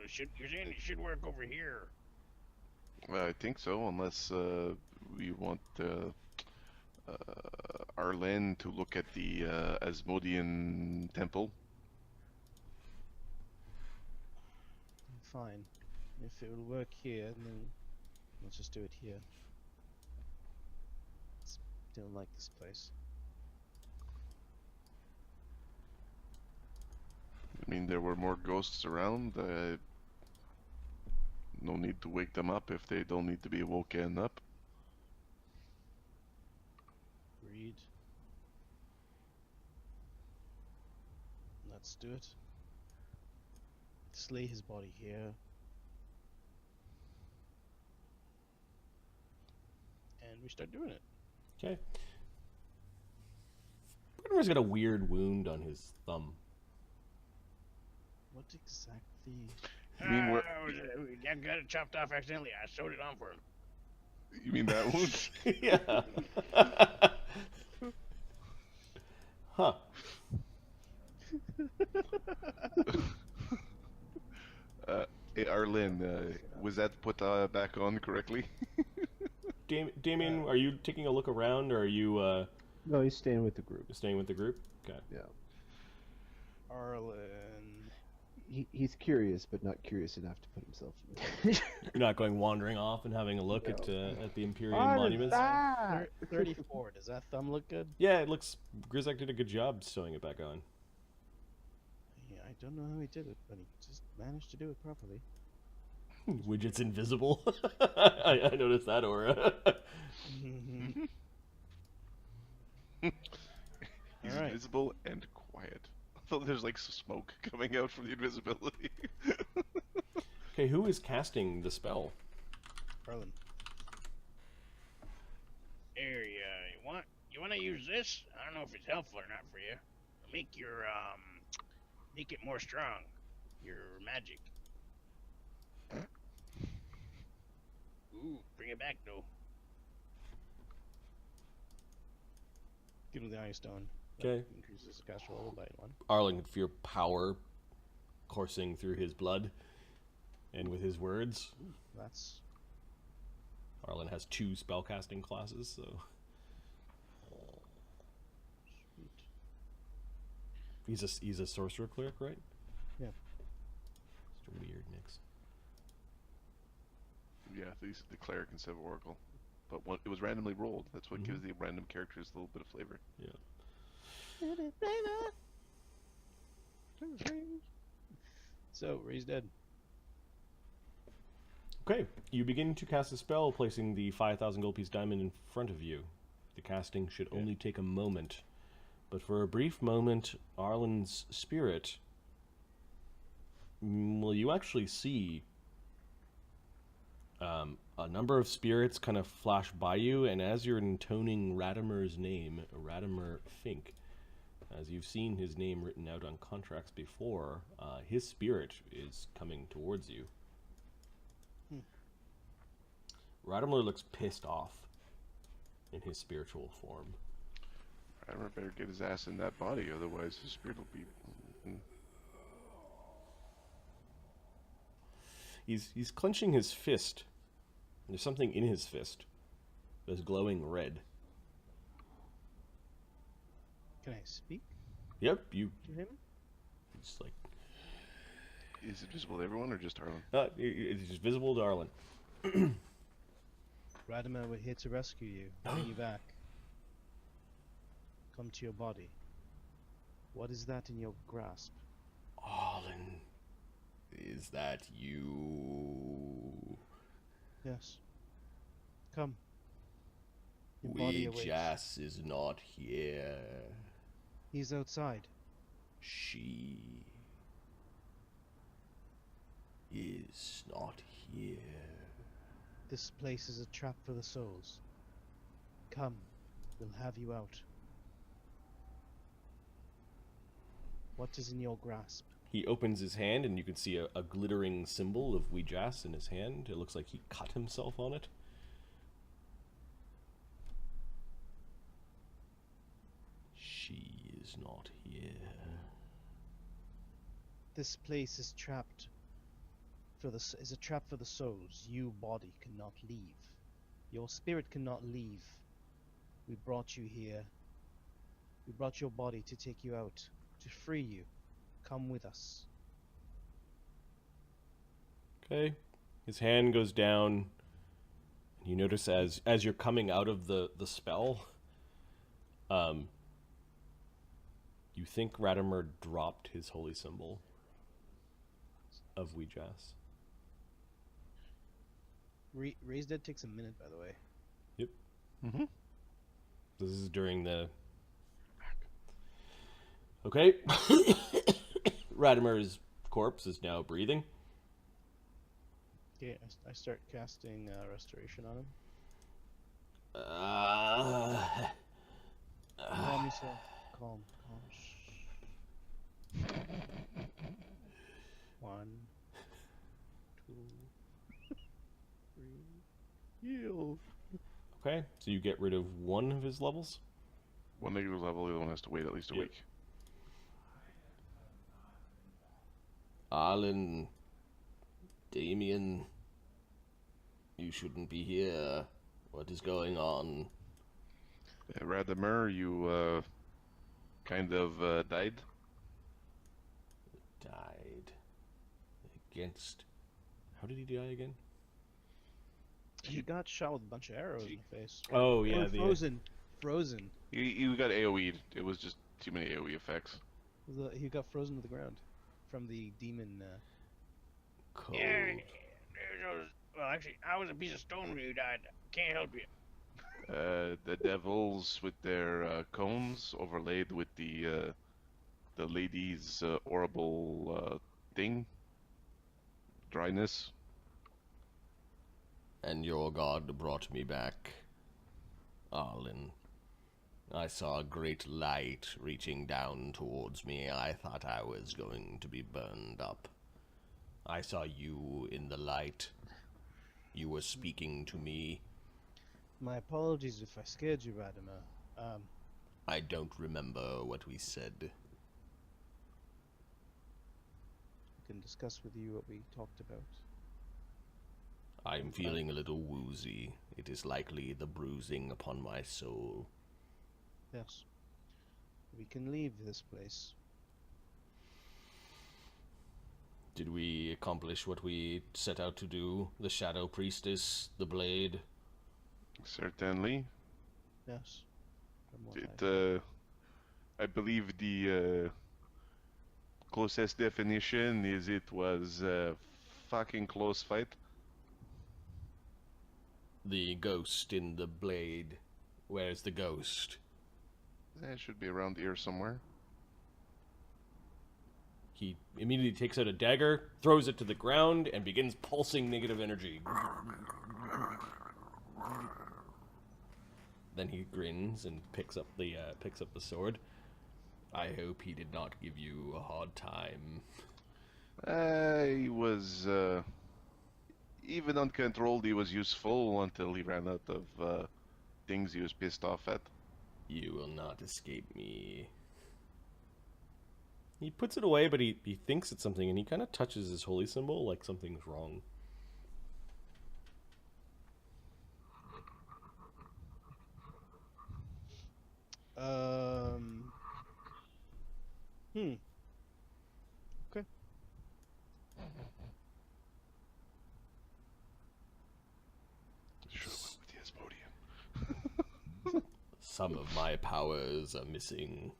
So you're saying it should work over here? I think so, unless we want Arlen to look at the Asmodean temple. Fine. If it will work here, then let's just do it here. Don't like this place. I mean, there were more ghosts around. No need to wake them up if they don't need to be woken up. Agreed. Let's do it. Slay his body here. And we start doing it. Okay. Radamer's got a weird wound on his thumb. What exactly? You mean where? I got it chopped off accidentally. I sewed it on for him. You mean that wound? Yeah. Huh. Hey, Arlen, was that put back on correctly? Damian, are you taking a look around, or are you No, he's staying with the group. staying with the group? Okay. Yeah. Arlen. He's curious, but not curious enough to put himself in. You're not going wandering off and having a look at the Imperial What is monuments? that? 34. Does that thumb look good? Yeah, it looks. Grizaak did a good job sewing it back on. Yeah, I don't know how he did it, but he just managed to do it properly. Widget's invisible. I noticed that aura. He's Alright. invisible and quiet. Although there's like smoke coming out from the invisibility. Okay, who is casting the spell? Arlen. Here, you want to use this? I don't know if it's helpful or not for you. Make it more strong. Your magic. Ooh, bring it back though. Give him the Iron Stone. Okay. Increases the cast roll by 1. Arlen could feel power coursing through his blood, and with his words, That's Arlen has 2 spellcasting classes, so He's a sorcerer cleric, right? Yeah. It's a weird mix. Yeah, the cleric instead of oracle, but it was randomly rolled. That's what gives the random characters a little bit of flavor. Yeah. So Ray's dead. Okay, you begin to cast a spell, placing the 5,000 gold piece diamond in front of you. The casting should only take a moment, but for a brief moment, Arlen's spirit. Well, you actually see a number of spirits kind of flash by you, and as you're intoning Radamer's name, Radamer Fink, as you've seen his name written out on contracts before, his spirit is coming towards you. Radamer looks pissed off in his spiritual form. Radamer better get his ass in that body, otherwise his spirit will be... He's clenching his fist. There's something in his fist that's glowing red. Can I speak Yep, you. to him? It's like Is it visible to everyone or just Arlen? it's just visible to Arlen. Radamer, we're here to rescue you, bring you back. Come to your body. What is that in your grasp? Arlen, is that you? Yes. Come. Your body awaits. Jas is not here. He's outside. She is not here. This place is a trap for the souls. Come, we'll have you out. What is in your grasp? He opens his hand, and you can see a glittering symbol of Jas in his hand. It looks like he cut himself on it. She is not here. This place is trapped. Is a trap for the souls. You, body, cannot leave. Your spirit cannot leave. We brought you here. We brought your body to take you out, to free you. Come with us. Okay. His hand goes down. You notice as you're coming out of the spell, you think Radamer dropped his holy symbol of Jas. Raise Dead takes a minute, by the way. Yep. Mm-hmm. This is during the... Okay. Radamer's corpse is now breathing. Okay, I start casting Restoration on him. Calm yourself. Calm. Shh. 1, 2, 3. Heal. Okay, so you get rid of one of his levels? One negative level, the other one has to wait at least a Yep. week. Arlen, Damian, you shouldn't be here. What is going on? Radamer, you kind of died. Died. Against... How did he die again? He got shot with a bunch of arrows in the face. Oh, yeah. Or frozen. You got AoE'd. It was just too many AoE effects. He got frozen to the ground from the demon. Cold. Yeah, well, actually, I was a piece of stone when you died. Can't help you. The devils with their cones overlaid with the lady's horrible thing. Dryness. And your god brought me back, Arlen. I saw a great light reaching down towards me. I thought I was going to be burned up. I saw you in the light. You were speaking to me. My apologies if I scared you, Radamer. I don't remember what we said. I can discuss with you what we talked about. I'm feeling a little woozy. It is likely the bruising upon my soul. Yes. We can leave this place. Did we accomplish what we set out to do? The Shadow Priestess, the Blade? Certainly. Yes. From what I believe the closest definition is it was a fucking close fight. The ghost in the Blade. Where's the ghost? It should be around here somewhere. He immediately takes out a dagger, throws it to the ground, and begins pulsing negative energy. Then he grins and picks up the sword. I hope he did not give you a hard time. He was even uncontrolled. He was useful until he ran out of things he was pissed off at. You will not escape me. He puts it away, but he thinks it's something, and he kind of touches his holy symbol like something's wrong. Okay. Show him with the Asmodean. Some of my powers are missing.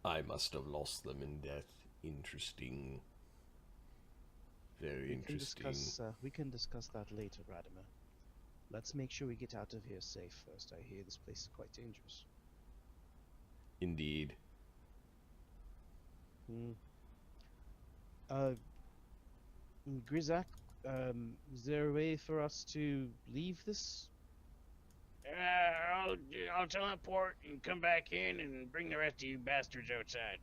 I must have lost them in death. Interesting. Very interesting. We can discuss that later, Radamer. Let's make sure we get out of here safe first. I hear this place is quite dangerous. Indeed. Grizaak, is there a way for us to leave this? I'll teleport and come back in and bring the rest of you bastards outside.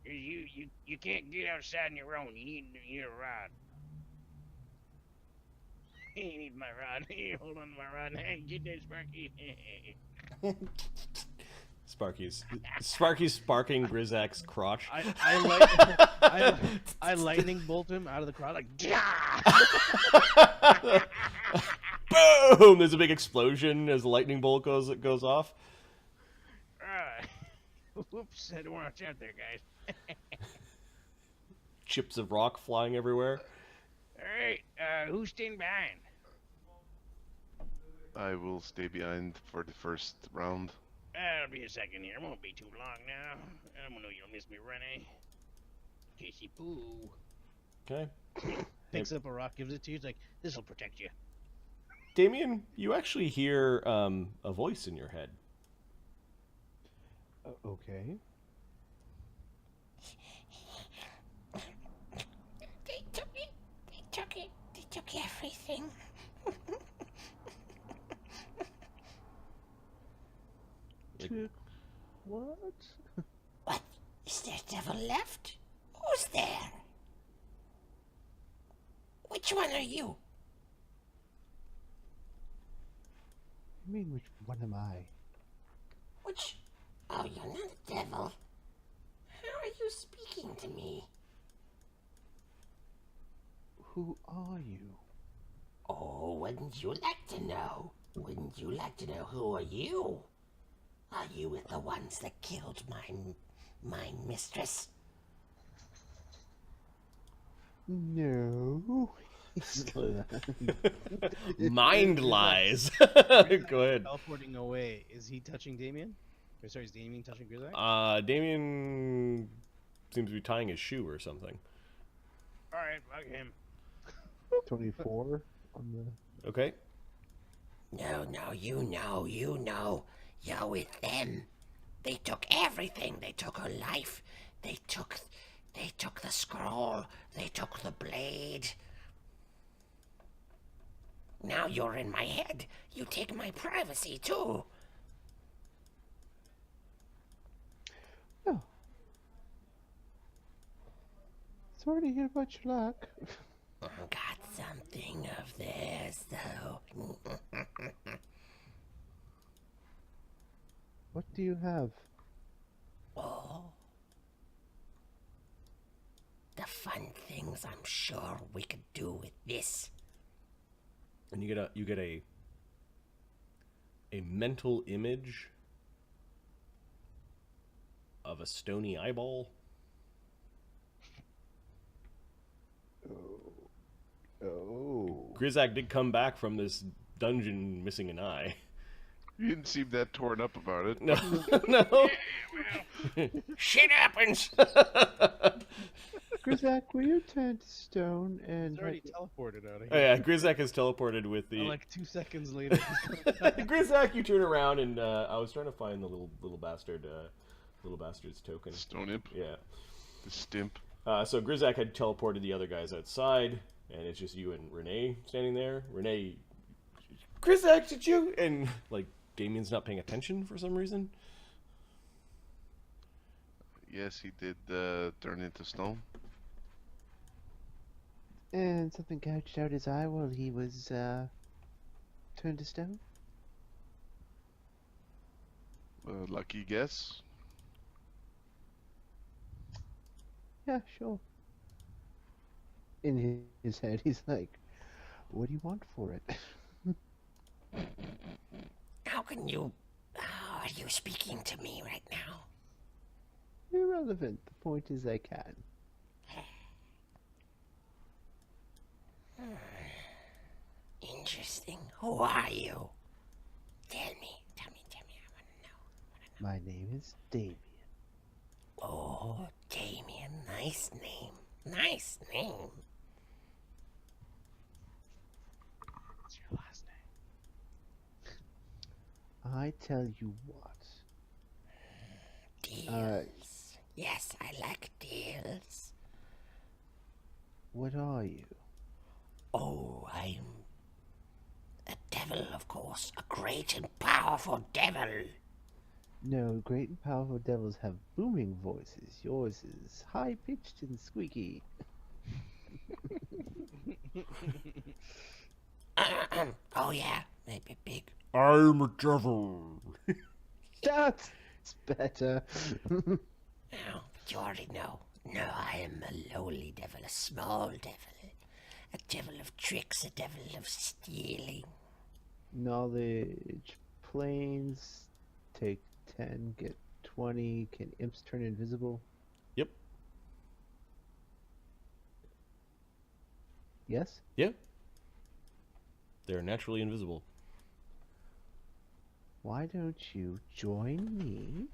You can't get outside on your own. You need a rod. You need my rod. Hold on to my rod. Hey, get that, Sparky. Sparky's sparking Grizaak's crotch. I lightning bolt him out of the crowd like. Boom! There's a big explosion as the lightning bolt goes off. Whoops! I don't want to out there, guys. Chips of rock flying everywhere. All right, who's staying behind? I will stay behind for the first round. I'll be a second here. It won't be too long now. I don't know you'll miss me running. Casey Poo. Okay. Picks up a rock, gives it to you. He's like, "This'll protect you." Damian, you actually hear a voice in your head. Okay. They took it. They took it. They took everything. Took what? What? Is there a devil left? Who's there? Which one are you? You mean which one am I? Which? Oh, you're not a devil. How are you speaking to me? Who are you? Oh, wouldn't you like to know? Wouldn't you like to know who are you? Are you with the ones that killed my mistress? No. Mind lies. Go ahead. Teleporting away. Is he touching Damian? Or sorry, is Damian touching Grizaak? Damian seems to be tying his shoe or something. All right, fuck him. 24 on the... No, you know. You're with them. They took everything. They took her life. They took the scroll. They took the blade. Now you're in my head. You take my privacy, too. Oh. Sorry to hear about your luck. Got something of theirs, though. What do you have? Oh. The fun things I'm sure we could do with this. And you get a mental image of a stony eyeball. Oh. Grizaak did come back from this dungeon missing an eye. You didn't seem that torn up about it. No, no. Shit happens. Grizaak, will you turn to stone and... He's already teleported out of Oh, here. yeah, Grizaak is teleported with the... Like 2 seconds later. Grizaak, you turn around and I was trying to find the little bastard's token. Stone imp. Yeah. The stimp. So Grizaak had teleported the other guys outside, and it's just you and Renee standing there. Renee, Grizaak, did you? And like Damian's not paying attention for some reason. Yes, he did turn into stone. And something gouged out his eye while he was turned to stone? Lucky guess. Yeah, sure. In his head, he's like, what do you want for it? How can you... are you speaking to me right now? Irrelevant. The point is I can. Interesting. Who are you? Tell me. I want to know. My name is Damian. Oh, Damian. Nice name. Nice name. What's your last name? I tell you what. Deals. Yes, I like deals. What are you? Oh, I'm a devil, of course. A great and powerful devil. No, great and powerful devils have booming voices. Yours is high-pitched and squeaky. Oh, yeah. Maybe big. I'm a devil. That's better. Oh, but you already know. No, I am a lowly devil, a small devil. A devil of tricks, a devil of stealing. Knowledge. Planes. Take 10, get 20. Can imps turn invisible? Yep. Yes? Yep. They're naturally invisible. Why don't you join me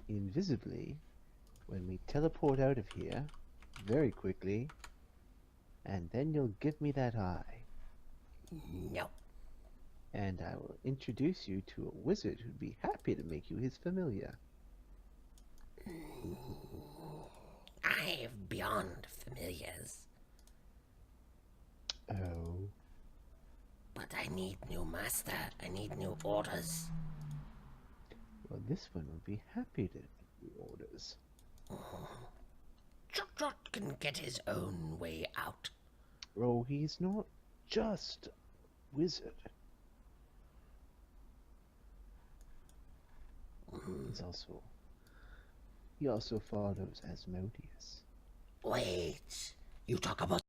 invisibly when we teleport out of here very quickly, and then you'll give me that eye, No. and I will introduce you to a wizard who'd be happy to make you his familiar. I have beyond familiars, Oh. but I need new master. I need new orders. Well, this one would be happy to do orders. Chut can get his own way out. Oh, he's not just a wizard. He also follows Asmodeus. Wait, you talk about